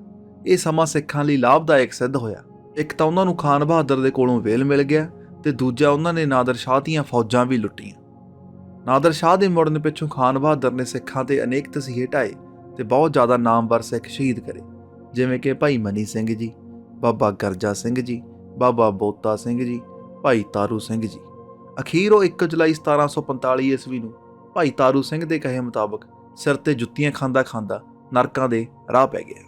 ਇਹ ਸਮਾਂ ਸਿੱਖਾਂ ਲਈ ਲਾਭਦਾਇਕ ਸਿੱਧ ਹੋਇਆ। ਇੱਕ ਤਾਂ ਉਹਨਾਂ ਨੂੰ ਖਾਨ ਬਹਾਦਰ ਦੇ ਕੋਲੋਂ ਵੇਲ ਮਿਲ ਗਿਆ ਤੇ ਦੂਜਾ ਉਹਨਾਂ ਨੇ ਨਾਦਰ ਸ਼ਾਹ ਦੀਆਂ ਫੌਜਾਂ ਵੀ ਲੁੱਟੀਆਂ। ਨਾਦਰ ਸ਼ਾਹ ਦੇ ਮੁੜਨ ਪਿੱਛੋਂ ਖਾਨ ਬਹਾਦਰ ਨੇ ਸਿੱਖਾਂ ਤੇ ਅਨੇਕ ਤਸੀਹੇ ਢਾਏ ਤੇ ਬਹੁਤ ਜ਼ਿਆਦਾ ਨਾਮਵਰ ਸਿੱਖ ਸ਼ਹੀਦ ਕਰੇ, ਜਿਵੇਂ ਕਿ ਭਾਈ ਮਨੀ ਸਿੰਘ ਜੀ, ਬਾਬਾ ਗਰਜਾ ਸਿੰਘ ਜੀ, ਬਾਬਾ ਬੋਤਾ ਸਿੰਘ ਜੀ, ਭਾਈ ਤਾਰੂ ਸਿੰਘ ਜੀ। ਅਖੀਰ ਉਹ 1 ਜੁਲਾਈ 1745 ਈਸਵੀ ਨੂੰ ਭਾਈ ਤਾਰੂ ਸਿੰਘ ਦੇ ਕਹੇ ਮੁਤਾਬਕ ਸਿਰ ਤੇ ਜੁੱਤੀਆਂ ਖਾਂਦਾ ਨਰਕਾਂ ਦੇ ਰਾਹ ਪੈ ਗਿਆ।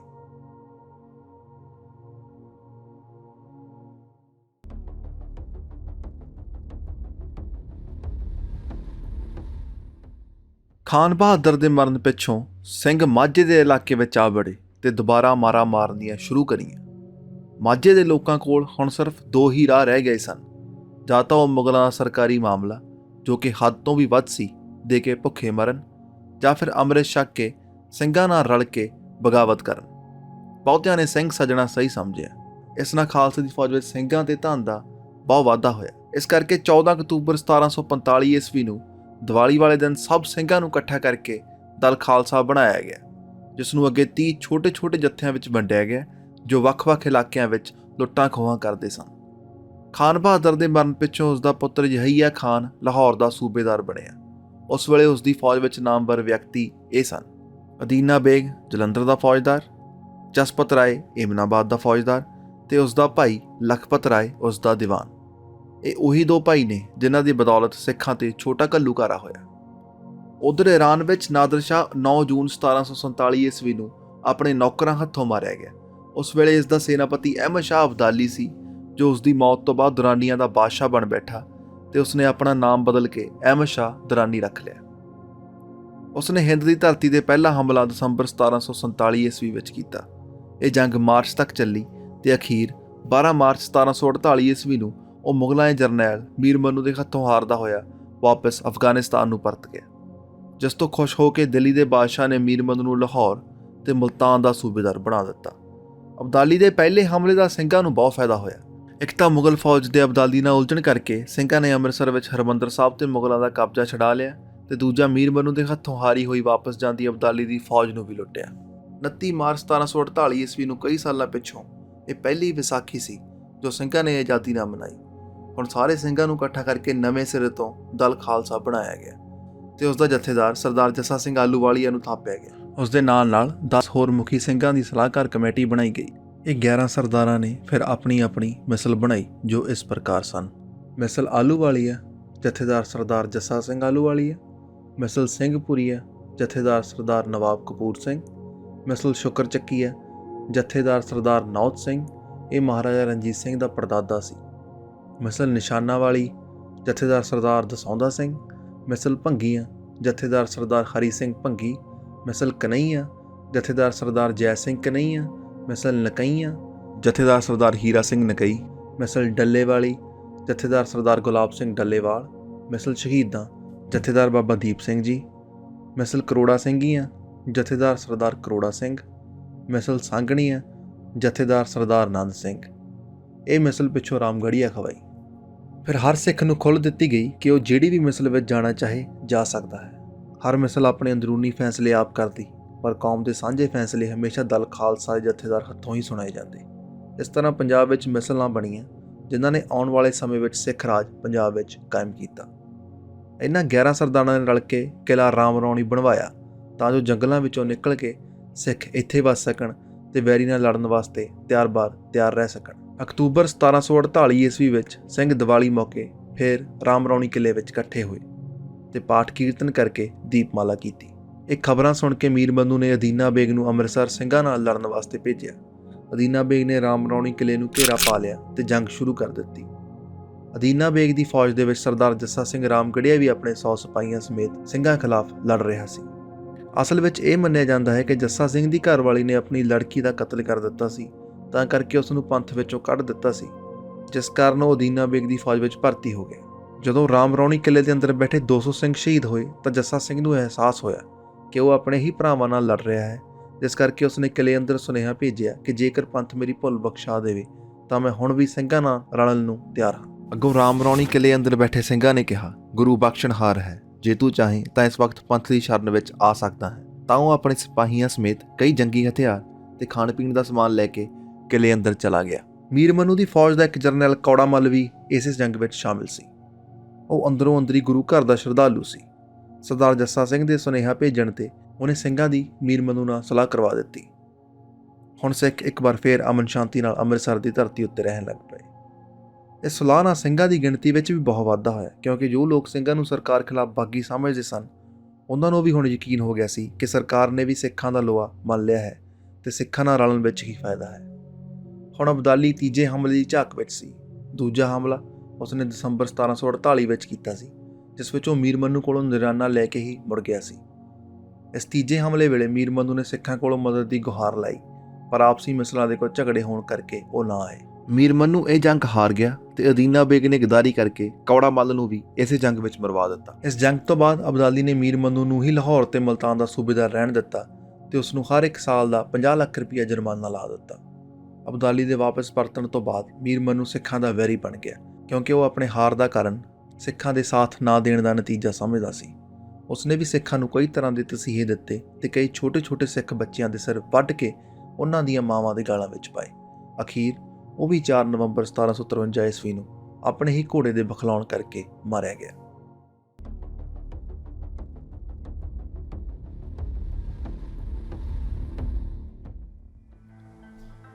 ਖਾਨ ਬਹਾਦਰ ਦੇ ਮਰਨ ਪਿੱਛੋਂ ਸਿੰਘ ਮਾਝੇ ਦੇ ਇਲਾਕੇ ਵਿੱਚ ਆ ਵੜੇ ਤੇ ਦੁਬਾਰਾ ਮਾਰਾਂ ਮਾਰਨੀਆਂ ਸ਼ੁਰੂ ਕਰੀਆਂ। ਮਾਝੇ ਦੇ ਲੋਕਾਂ ਕੋਲ ਹੁਣ ਸਿਰਫ 2 ਹੀ ਰਾਹ ਰਹਿ ਗਏ ਸਨ: ਜਾਂ ਤਾਂ ਉਹ ਮੁਗਲਾਂ ਦਾ ਸਰਕਾਰੀ ਮਾਮਲਾ, ਜੋ ਕਿ ਹੱਦ ਤੋਂ ਵੀ ਵੱਧ ਸੀ, ਦੇ ਕੇ ਭੁੱਖੇ ਮਰਨ, ਜਾਂ ਫਿਰ ਅੰਮ੍ਰਿਤ ਛਕ ਕੇ ਸਿੰਘਾਂ ਨਾਲ ਰਲ ਕੇ ਬਗਾਵਤ ਕਰਨ। ਬਹੁਤਿਆਂ ਨੇ ਸਿੰਘ ਸੱਜਣਾ ਸਹੀ ਸਮਝਿਆ। ਇਸ ਨਾਲ ਖਾਲਸੇ ਦੀ ਫੌਜ ਵਿੱਚ ਸਿੰਘਾਂ ਤੇ ਧਨ ਦਾ ਬਹੁਤ ਵਾਧਾ ਹੋਇਆ। ਇਸ ਕਰਕੇ 14 ਅਕਤੂਬਰ 1745 ਈਸਵੀ ਨੂੰ ਦੀਵਾਲੀ ਵਾਲੇ ਦਿਨ ਸਭ ਸਿੰਘਾਂ ਨੂੰ ਇਕੱਠਾ ਕਰਕੇ ਦਲ ਖਾਲਸਾ ਬਣਾਇਆ ਗਿਆ, ਜਿਸ ਨੂੰ ਅੱਗੇ 30 ਛੋਟੇ ਜੱਥਿਆਂ ਵਿੱਚ ਵੰਡਿਆ ਗਿਆ, ਜੋ ਵੱਖ-ਵੱਖ ਇਲਾਕਿਆਂ ਵਿੱਚ ਲੁੱਟਾਂ ਖੋਹਾਂ ਕਰਦੇ ਸਨ। ਖਾਨ ਬਹਾਦਰ ਦੇ ਮਰਨ ਪਿੱਛੋਂ ਉਸ ਦਾ ਪੁੱਤਰ ਯਹੀਆ ਖਾਨ ਲਾਹੌਰ ਦਾ ਸੂਬੇਦਾਰ ਬਣਿਆ। ਉਸ ਵੇਲੇ ਉਸ ਦੀ ਫੌਜ ਵਿੱਚ ਨਾਮਵਰ ਵਿਅਕਤੀ ਇਹ ਸਨ: ਅਦੀਨਾ ਬੇਗ ਜਲੰਧਰ ਦਾ ਫੌਜਦਾਰ, ਜਸਪਤ ਰਾਏ ਏਮਨਾਬਾਦ ਦਾ ਫੌਜਦਾਰ ਤੇ ਉਸ ਦਾ ਭਾਈ ਲਖਪਤ ਰਾਏ ਉਸ ਦਾ ਦੀਵਾਨ। ਇਹ ਉਹੀ 2 ਭਾਈ ਨੇ ਜਿਨ੍ਹਾਂ ਦੀ ਬਦੌਲਤ ਸਿੱਖਾਂ ਤੇ ਛੋਟਾ ਘੱਲੂਘਾਰਾ ਹੋਇਆ। ਉਧਰ ਈਰਾਨ ਵਿੱਚ ਨਾਦਰ ਸ਼ਾਹ 9 ਜੂਨ 1747 ਈਸਵੀ ਨੂੰ ਆਪਣੇ ਨੌਕਰਾਂ ਹੱਥੋਂ ਮਾਰਿਆ ਗਿਆ। ਉਸ ਵੇਲੇ ਇਸ ਦਾ ਸੈਨਾਪਤੀ ਅਹਿਮਦ ਸ਼ਾਹ ਅਬਦਾਲੀ ਸੀ, ਜੋ ਉਸ ਦੀ ਮੌਤ ਤੋਂ ਬਾਅਦ ਦੁਰਾਨੀਆਂ ਦਾ ਬਾਦਸ਼ਾਹ ਬਣ ਬੈਠਾ ਤੇ ਉਸਨੇ ਆਪਣਾ ਨਾਮ ਬਦਲ ਕੇ ਅਹਿਮਦ ਸ਼ਾਹ ਦੁਰਾਨੀ ਰੱਖ ਲਿਆ। ਉਸਨੇ ਹਿੰਦ ਦੀ ਧਰਤੀ ਤੇ ਪਹਿਲਾ ਹਮਲਾ ਦਸੰਬਰ 1747 ਈਸਵੀ ਵਿੱਚ ਕੀਤਾ। ਇਹ ਜੰਗ ਮਾਰਚ ਤੱਕ ਚੱਲੀ ਤੇ ਅਖੀਰ 12 ਮਾਰਚ 1748 ਈਸਵੀ ਨੂੰ ਉਹ ਮੁਗਲਾਂ ਦੇ ਜਰਨੈਲ ਮੀਰ ਮਨੂੰ ਦੇ ਹੱਥੋਂ ਹਾਰਦਾ ਹੋਇਆ ਵਾਪਸ ਅਫਗਾਨਿਸਤਾਨ ਨੂੰ ਪਰਤ ਗਿਆ। ਜਿਸ ਤੋਂ ਖੁਸ਼ ਹੋ ਕੇ ਦਿੱਲੀ ਦੇ ਬਾਦਸ਼ਾਹ ਨੇ ਮੀਰ ਮੰਨੂ ਨੂੰ ਲਾਹੌਰ ਤੇ ਮੁਲਤਾਨ ਦਾ ਸੂਬੇਦਾਰ ਬਣਾ ਦਿੱਤਾ। ਅਬਦਾਲੀ ਦੇ ਪਹਿਲੇ ਹਮਲੇ ਦਾ ਸਿੰਘਾਂ ਨੂੰ ਬਹੁਤ ਫਾਇਦਾ ਹੋਇਆ। ਇੱਕ ਤਾਂ ਮੁਗਲ ਫੌਜ ਦੇ ਅਬਦਾਲੀ ਨਾਲ ਉਲਝਣ ਕਰਕੇ ਸਿੰਘਾਂ ਨੇ ਅੰਮ੍ਰਿਤਸਰ ਵਿੱਚ ਹਰਿਮੰਦਰ ਸਾਹਿਬ ਤੇ ਮੁਗਲਾਂ ਦਾ ਕਬਜ਼ਾ ਛਡਾ ਲਿਆ, ਤੇ ਦੂਜਾ ਮੀਰ ਮੰਨੂ ਦੇ ਹੱਥੋਂ ਹਾਰੀ ਹੋਈ ਵਾਪਸ ਜਾਂਦੀ ਅਬਦਾਲੀ ਦੀ ਫੌਜ ਨੂੰ ਵੀ ਲੁੱਟਿਆ। 29 ਮਾਰਚ 1748 ਈਸਵੀ ਨੂੰ ਕਈ ਸਾਲਾਂ ਪਿੱਛੋਂ ਇਹ ਪਹਿਲੀ ਵਿਸਾਖੀ ਸੀ ਜੋ ਸਿੰਘਾਂ ਨੇ ਆਜ਼ਾਦੀ ਨਾਲ ਮਨਾਈ। ਹੁਣ ਸਾਰੇ ਸਿੰਘਾਂ ਨੂੰ ਇਕੱਠਾ ਕਰਕੇ ਨਵੇਂ ਸਿਰੇ ਤੋਂ ਦਲ ਖਾਲਸਾ ਬਣਾਇਆ ਗਿਆ ਤੇ ਉਸ ਦਾ ਜਥੇਦਾਰ ਸਰਦਾਰ ਜੱਸਾ ਸਿੰਘ ਆਹਲੂਵਾਲੀਆ ਨੂੰ ਥਾਪਿਆ ਗਿਆ। ਉਸ ਦੇ ਨਾਲ 10 ਹੋਰ ਮੁਖੀ ਸਿੰਘਾਂ ਦੀ ਸਲਾਹਕਾਰ ਕਮੇਟੀ ਬਣਾਈ ਗਈ। ਇਹ 11 ਸਰਦਾਰਾਂ ਨੇ ਫਿਰ ਆਪਣੀ ਆਪਣੀ ਮਿਸਲ ਬਣਾਈ ਜੋ ਇਸ ਪ੍ਰਕਾਰ ਸਨ। ਮਿਸਲ ਆਹਲੂਵਾਲੀਆ, ਜਥੇਦਾਰ ਸਰਦਾਰ ਜੱਸਾ ਸਿੰਘ ਆਹਲੂਵਾਲੀਆ। ਮਿਸਲ ਸਿੰਘਪੁਰੀਆ, ਜਥੇਦਾਰ ਸਰਦਾਰ ਨਵਾਬ ਕਪੂਰ ਸਿੰਘ। ਮਿਸਲ ਸ਼ੁਕਰ ਚੱਕੀਆ, ਜਥੇਦਾਰ ਸਰਦਾਰ ਨੌਤ ਸਿੰਘ, ਇਹ ਮਹਾਰਾਜਾ ਰਣਜੀਤ ਸਿੰਘ ਦਾ ਪੜਦਾਦਾ ਸੀ। ਮਿਸਲ ਨਿਸ਼ਾਨਾ ਵਾਲੀ, ਜਥੇਦਾਰ ਸਰਦਾਰ ਦਸੌਂਦਾ ਸਿੰਘ। ਮਿਸਲ ਭੰਗੀਆਂ, ਜਥੇਦਾਰ ਸਰਦਾਰ ਹਰੀ ਸਿੰਘ ਭੰਗੀ। ਮਿਸਲ ਕਨਈਆ, ਜਥੇਦਾਰ ਸਰਦਾਰ ਜੈ ਸਿੰਘ ਕਨਈਆ। ਮਿਸਲ ਨਕਈਆਂ, ਜਥੇਦਾਰ ਸਰਦਾਰ ਹੀਰਾ ਸਿੰਘ ਨਕਈ। ਮਿਸਲ ਡੱਲੇ ਵਾਲੀ, ਜਥੇਦਾਰ ਸਰਦਾਰ ਗੁਲਾਬ ਸਿੰਘ ਡੱਲੇਵਾਲ। ਮਿਸਲ ਸ਼ਹੀਦਾਂ, ਜਥੇਦਾਰ ਬਾਬਾ ਦੀਪ ਸਿੰਘ ਜੀ। ਮਿਸਲ ਕਰੋੜਾ ਸਿੰਘੀਆਂ, ਜਥੇਦਾਰ ਸਰਦਾਰ ਕਰੋੜਾ ਸਿੰਘ। ਮਿਸਲ ਸਾਂਗਣੀਆਂ, ਜਥੇਦਾਰ ਸਰਦਾਰ ਆਨੰਦ ਸਿੰਘ। ਇਹ ਮਿਸਲ ਪਿੱਛੋਂ ਰਾਮਗੜੀਆ ਖਵਾਈ। ਫਿਰ ਹਰ ਸਿੱਖ ਨੂੰ ਖੁੱਲ੍ਹ ਦਿੱਤੀ ਗਈ ਕਿ ਉਹ ਜਿਹੜੀ ਵੀ ਮਿਸਲ ਵਿੱਚ ਜਾਣਾ ਚਾਹੇ ਜਾ ਸਕਦਾ ਹੈ। ਹਰ ਮਿਸਲ ਆਪਣੇ ਅੰਦਰੂਨੀ ਫੈਸਲੇ ਆਪ ਕਰਦੀ, ਪਰ ਕੌਮ ਦੇ ਸਾਂਝੇ ਫੈਸਲੇ ਹਮੇਸ਼ਾ ਦਲ ਖਾਲਸਾ ਦੇ ਜਥੇਦਾਰ ਹੱਥੋਂ ਹੀ ਸੁਣਾਏ ਜਾਂਦੇ। ਇਸ ਤਰ੍ਹਾਂ ਪੰਜਾਬ ਵਿੱਚ ਮਿਸਲਾਂ ਬਣੀਆਂ ਜਿਨ੍ਹਾਂ ਨੇ ਆਉਣ ਵਾਲੇ ਸਮੇਂ ਵਿੱਚ ਸਿੱਖ ਰਾਜ ਪੰਜਾਬ ਵਿੱਚ ਕਾਇਮ ਕੀਤਾ। ਇਹਨਾਂ 11 ਸਰਦਾਰਾਂ ਨੇ ਰਲ ਕੇ ਕਿਲ੍ਹਾ ਰਾਮ ਰੌਣੀ ਬਣਵਾਇਆ ਤਾਂ ਜੋ ਜੰਗਲਾਂ ਵਿੱਚੋਂ ਨਿਕਲ ਕੇ ਸਿੱਖ ਇੱਥੇ ਵੱਸ ਸਕਣ ਤੇ ਵੈਰੀ ਨਾਲ ਲੜਨ ਵਾਸਤੇ ਤਿਆਰ ਰਹਿ ਸਕਣ। ਅਕਤੂਬਰ 1748 ਈਸਵੀ ਵਿੱਚ ਸਿੰਘ ਦੀਵਾਲੀ ਮੌਕੇ ਫਿਰ ਰਾਮ ਰੌਣੀ ਕਿਲ੍ਹੇ ਵਿੱਚ ਇਕੱਠੇ ਹੋਏ ਤੇ ਪਾਠ ਕੀਰਤਨ ਕਰਕੇ ਦੀਪਮਾਲਾ ਕੀਤੀ। ਇਹ ਖਬਰਾਂ ਸੁਣ ਕੇ ਮੀਰ ਮੰਨੂ ਨੇ ਅਦੀਨਾ ਬੇਗ ਨੂੰ ਅੰਮ੍ਰਿਤਸਰ ਸਿੰਘਾਂ ਨਾਲ ਲੜਨ ਵਾਸਤੇ ਭੇਜਿਆ। ਅਦੀਨਾ ਬੇਗ ਨੇ ਰਾਮ ਰੌਣੀ ਕਿਲ੍ਹੇ ਨੂੰ ਘੇਰਾ ਪਾ ਲਿਆ ਤੇ ਜੰਗ ਸ਼ੁਰੂ ਕਰ ਦਿੱਤੀ। ਅਦੀਨਾ ਬੇਗ ਦੀ ਫੌਜ ਦੇ ਵਿੱਚ ਸਰਦਾਰ ਜੱਸਾ ਸਿੰਘ ਰਾਮਗੜੀਆ ਵੀ ਆਪਣੇ 100 ਸਿਪਾਹੀਆਂ ਸਮੇਤ ਸਿੰਘਾਂ ਖਿਲਾਫ ਲੜ ਰਿਹਾ ਸੀ। ਅਸਲ ਵਿੱਚ ਇਹ ਮੰਨਿਆ ਜਾਂਦਾ ਹੈ ਕਿ ਜੱਸਾ ਸਿੰਘ ਦੀ ਘਰਵਾਲੀ ਨੇ ਆਪਣੀ ਲੜਕੀ ਦਾ ਕਤਲ ਕਰ ਦਿੱਤਾ ਸੀ, ਤਾਂ ਕਰਕੇ ਉਸ ਨੂੰ ਪੰਥ ਵਿੱਚੋਂ ਕੱਢ ਦਿੱਤਾ ਸੀ, ਜਿਸ ਕਾਰਨ ਉਹ ਅਦੀਨਾ ਬੇਗ ਦੀ ਫੌਜ ਵਿੱਚ ਭਰਤੀ ਹੋ ਗਿਆ। ਜਦੋਂ ਰਾਮ ਰੌਣੀ ਕਿਲ੍ਹੇ ਦੇ ਅੰਦਰ ਬੈਠੇ 200 ਸਿੰਘ ਸ਼ਹੀਦ ਹੋਏ ਤਾਂ ਜੱਸਾ ਸਿੰਘ ਨੂੰ ਅਹਿਸਾਸ ਹੋਇਆ ਕਿ ਉਹ ਆਪਣੇ ਹੀ ਭਰਾਵਾਂ ਨਾਲ ਲੜ ਰਿਹਾ ਹੈ, ਜਿਸ ਕਰਕੇ ਉਸਨੇ ਕਿਲ੍ਹੇ ਅੰਦਰ ਸੁਨੇਹਾ ਭੇਜਿਆ ਕਿ ਜੇਕਰ ਪੰਥ ਮੇਰੀ ਭੁੱਲ ਬਖਸ਼ਾ ਦੇਵੇ ਤਾਂ ਮੈਂ ਹੁਣ ਵੀ ਸਿੰਘਾਂ ਨਾਲ ਰਲਣ ਨੂੰ ਤਿਆਰ ਹਾਂ। ਅੱਗੋਂ ਰਾਮ ਰੌਣੀ ਕਿਲ੍ਹੇ ਅੰਦਰ ਬੈਠੇ ਸਿੰਘਾਂ ਨੇ ਕਿਹਾ, ਗੁਰੂ ਬਖਸ਼ਣਹਾਰ ਹੈ, ਜੇ ਤੂੰ ਚਾਹੇ ਤਾਂ ਇਸ ਵਕਤ ਪੰਥ ਦੀ ਸ਼ਰਨ ਵਿੱਚ ਆ ਸਕਦਾ ਹੈ। ਤਾਂ ਉਹ ਆਪਣੇ ਸਿਪਾਹੀਆਂ ਸਮੇਤ ਕਈ ਜੰਗੀ ਹਥਿਆਰ ਤੇ ਖਾਣ ਪੀਣ ਦਾ ਸਮਾਨ ਲੈ ਕੇ ਕਿਲ੍ਹੇ ਅੰਦਰ ਚਲਾ ਗਿਆ। ਮੀਰ ਮੰਨੂ ਦੀ ਫੌਜ ਦਾ ਇੱਕ ਜਰਨੈਲ ਕੌੜਾ ਮੱਲ ਵੀ ਇਸੇ ਜੰਗ ਵਿੱਚ ਸ਼ਾਮਿਲ ਸੀ। ਉਹ ਅੰਦਰੋਂ ਅੰਦਰੀ ਗੁਰੂ ਘਰ ਦਾ ਸ਼ਰਧਾਲੂ ਸੀ। ਸਰਦਾਰ ਜੱਸਾ ਸਿੰਘ ਦੇ ਸੁਨੇਹਾ ਭੇਜਣ ਤੇ ਉਹਨੇ ਸਿੰਘਾਂ ਦੀ ਮੀਰ ਮੰਨੂ ਨਾਲ ਸਲਾਹ ਕਰਵਾ ਦਿੱਤੀ। ਹੁਣ ਸਿੱਖ ਇੱਕ ਵਾਰ ਫੇਰ ਅਮਨ ਸ਼ਾਂਤੀ ਨਾਲ ਅੰਮ੍ਰਿਤਸਰ ਦੀ ਧਰਤੀ ਉੱਤੇ ਰਹਿਣ ਲੱਗ ਪਏ। ਇਸ ਸਲਾਹ ਨਾਲ ਸਿੰਘਾਂ ਦੀ ਗਿਣਤੀ ਵਿੱਚ ਵੀ ਬਹੁਤ ਵਾਧਾ ਹੋਇਆ, ਕਿਉਂਕਿ ਜੋ ਲੋਕ ਸਿੰਘਾਂ ਨੂੰ ਸਰਕਾਰ ਖਿਲਾਫ ਬਾਗੀ ਸਮਝਦੇ ਸਨ ਉਹਨਾਂ ਨੂੰ ਵੀ ਹੁਣ ਯਕੀਨ ਹੋ ਗਿਆ ਸੀ ਕਿ ਸਰਕਾਰ ਨੇ ਵੀ ਸਿੱਖਾਂ ਦਾ ਲੋਹਾ ਮੰਨ ਲਿਆ ਹੈ ਤੇ ਸਿੱਖਾਂ ਨਾਲ ਰਲਣ ਵਿੱਚ ਹੀ ਫਾਇਦਾ ਹੈ। ਹੁਣ ਅਬਦਾਲੀ ਤੀਜੇ ਹਮਲੇ ਦੀ ਝਾਕ ਵਿੱਚ ਸੀ। ਦੂਜਾ ਹਮਲਾ ਉਸਨੇ ਦਸੰਬਰ 1748 ਵਿੱਚ ਕੀਤਾ ਸੀ, ਜਿਸ ਵਿੱਚ ਉਹ ਮੀਰ ਮੰਨੂ ਕੋਲੋਂ ਨਿਰਾਨਾ ਲੈ ਕੇ ਹੀ ਮੁੜ ਗਿਆ ਸੀ। ਇਸ ਤੀਜੇ ਹਮਲੇ ਵੇਲੇ ਮੀਰ ਮੰਨੂ ਨੇ ਸਿੱਖਾਂ ਕੋਲੋਂ ਮਦਦ ਦੀ ਗੁਹਾਰ ਲਾਈ, ਪਰ ਆਪਸੀ ਮਿਸਲਾਂ ਦੇ ਕੋਈ ਝਗੜੇ ਹੋਣ ਕਰਕੇ ਉਹ ਨਾ ਆਏ। ਮੀਰ ਮੰਨੂ ਇਹ ਜੰਗ ਹਾਰ ਗਿਆ ਤੇ ਅਦੀਨਾ ਬੇਗ ਨੇ ਗਦਾਰੀ ਕਰਕੇ ਕੌੜਾ ਮੱਲ ਨੂੰ ਵੀ ਇਸੇ ਜੰਗ ਵਿੱਚ ਮਰਵਾ ਦਿੱਤਾ। ਇਸ ਜੰਗ ਤੋਂ ਬਾਅਦ ਅਬਦਾਲੀ ਨੇ ਮੀਰ ਮੰਨੂ ਨੂੰ ਹੀ ਲਾਹੌਰ ਤੇ ਮੁਲਤਾਨ ਦਾ ਸੂਬੇਦਾਰ ਰਹਿਣ ਦਿੱਤਾ ਤੇ ਉਸ ਨੂੰ ਹਰ ਇੱਕ ਸਾਲ ਦਾ 50 ਲੱਖ ਰੁਪਈਆ ਜੁਰਮਾਨਾ ਲਾ ਦਿੱਤਾ। ਅਬਦਾਲੀ ਦੇ ਵਾਪਸ ਪਰਤਣ ਤੋਂ ਬਾਅਦ ਮੀਰ ਮੰਨੂ ਸਿੱਖਾਂ ਦਾ ਵੈਰੀ ਬਣ ਗਿਆ, ਕਿਉਂਕਿ ਉਹ ਆਪਣੇ ਹਾਰ ਦਾ ਕਾਰਨ ਸਿੱਖਾਂ ਦੇ ਸਾਥ ਨਾ ਦੇਣ ਦਾ ਨਤੀਜਾ ਸਮਝਦਾ ਸੀ। ਉਸਨੇ ਵੀ ਸਿੱਖਾਂ ਨੂੰ ਕਈ ਤਰ੍ਹਾਂ ਦੇ ਤਸੀਹੇ ਦਿੱਤੇ ਤੇ ਕਈ ਛੋਟੇ-ਛੋਟੇ ਸਿੱਖ ਬੱਚਿਆਂ ਦੇ ਸਿਰ ਵੱਢ ਕੇ ਉਹਨਾਂ ਦੀਆਂ ਮਾਵਾਂ ਦੇ ਗਾਲਾਂ ਵਿੱਚ ਪਾਏ। ਅਖੀਰ ਉਹ ਵੀ 4 ਨਵੰਬਰ 1753 ਈਸਵੀ ਨੂੰ ਆਪਣੇ ਹੀ ਘੋੜੇ ਦੇ ਬਖਲਾਉਣ ਕਰਕੇ ਮਾਰਿਆ ਗਿਆ।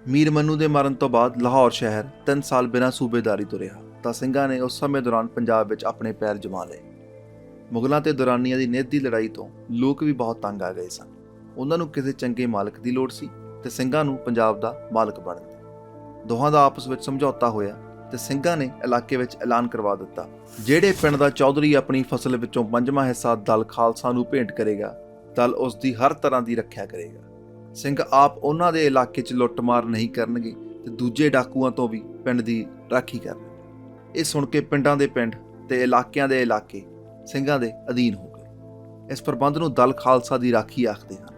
ਮੀਰ ਮੰਨੂ ਦੇ ਮਰਨ ਤੋਂ ਬਾਅਦ ਲਾਹੌਰ ਸ਼ਹਿਰ 3 ਸਾਲ ਬਿਨਾਂ ਸੂਬੇਦਾਰੀ ਤੋਂ ਰਿਹਾ ਤਾਂ ਸਿੰਘਾਂ ਨੇ ਉਸ ਸਮੇਂ ਦੌਰਾਨ ਪੰਜਾਬ ਵਿੱਚ ਆਪਣੇ ਪੈਰ ਜਮਾ ਲਏ। ਮੁਗਲਾਂ ਤੇ ਦੁਰਾਨੀਆਂ ਦੀ ਨਿੱਤ ਦੀ ਲੜਾਈ ਤੋਂ ਲੋਕ ਵੀ ਬਹੁਤ ਤੰਗ ਆ ਗਏ ਸਨ। ਉਹਨਾਂ ਨੂੰ ਕਿਸੇ ਚੰਗੇ ਮਾਲਕ ਦੀ ਲੋੜ ਸੀ ਤੇ ਸਿੰਘਾਂ ਨੂੰ ਪੰਜਾਬ ਦਾ ਮਾਲਕ ਬਣਨ ਦੀ। ਦੋਹਾਂ ਦਾ ਆਪਸ ਵਿੱਚ ਸਮਝੌਤਾ ਹੋਇਆ ਤੇ ਸਿੰਘਾਂ ਨੇ ਇਲਾਕੇ ਵਿੱਚ ਐਲਾਨ ਕਰਵਾ ਦਿੱਤਾ, ਜਿਹੜੇ ਪਿੰਡ ਦਾ ਚੌਧਰੀ ਆਪਣੀ ਫਸਲ ਵਿੱਚੋਂ 5ਵਾਂ ਹਿੱਸਾ ਦਲ ਖਾਲਸਾ ਨੂੰ ਭੇਂਟ ਕਰੇਗਾ, ਦਲ ਉਸ ਦੀ ਹਰ ਤਰ੍ਹਾਂ ਦੀ ਰੱਖਿਆ ਕਰੇਗਾ। ਸਿੰਘ ਆਪ ਉਹਨਾਂ ਦੇ ਇਲਾਕੇ 'ਚ ਲੁੱਟਮਾਰ ਨਹੀਂ ਕਰਨਗੇ ਤੇ ਦੂਜੇ ਡਾਕੂਆਂ ਤੋਂ ਵੀ ਪਿੰਡ ਦੀ ਰਾਖੀ ਕਰਨਗੇ। ਇਹ ਸੁਣ ਕੇ ਪਿੰਡਾਂ ਦੇ ਪਿੰਡ ਤੇ ਇਲਾਕਿਆਂ ਦੇ ਇਲਾਕੇ ਸਿੰਘਾਂ ਦੇ ਅਧੀਨ ਹੋ ਗਏ। ਇਸ ਪ੍ਰਬੰਧ ਨੂੰ ਦਲ ਖਾਲਸਾ ਦੀ ਰਾਖੀ ਆਖਦੇ ਹਨ।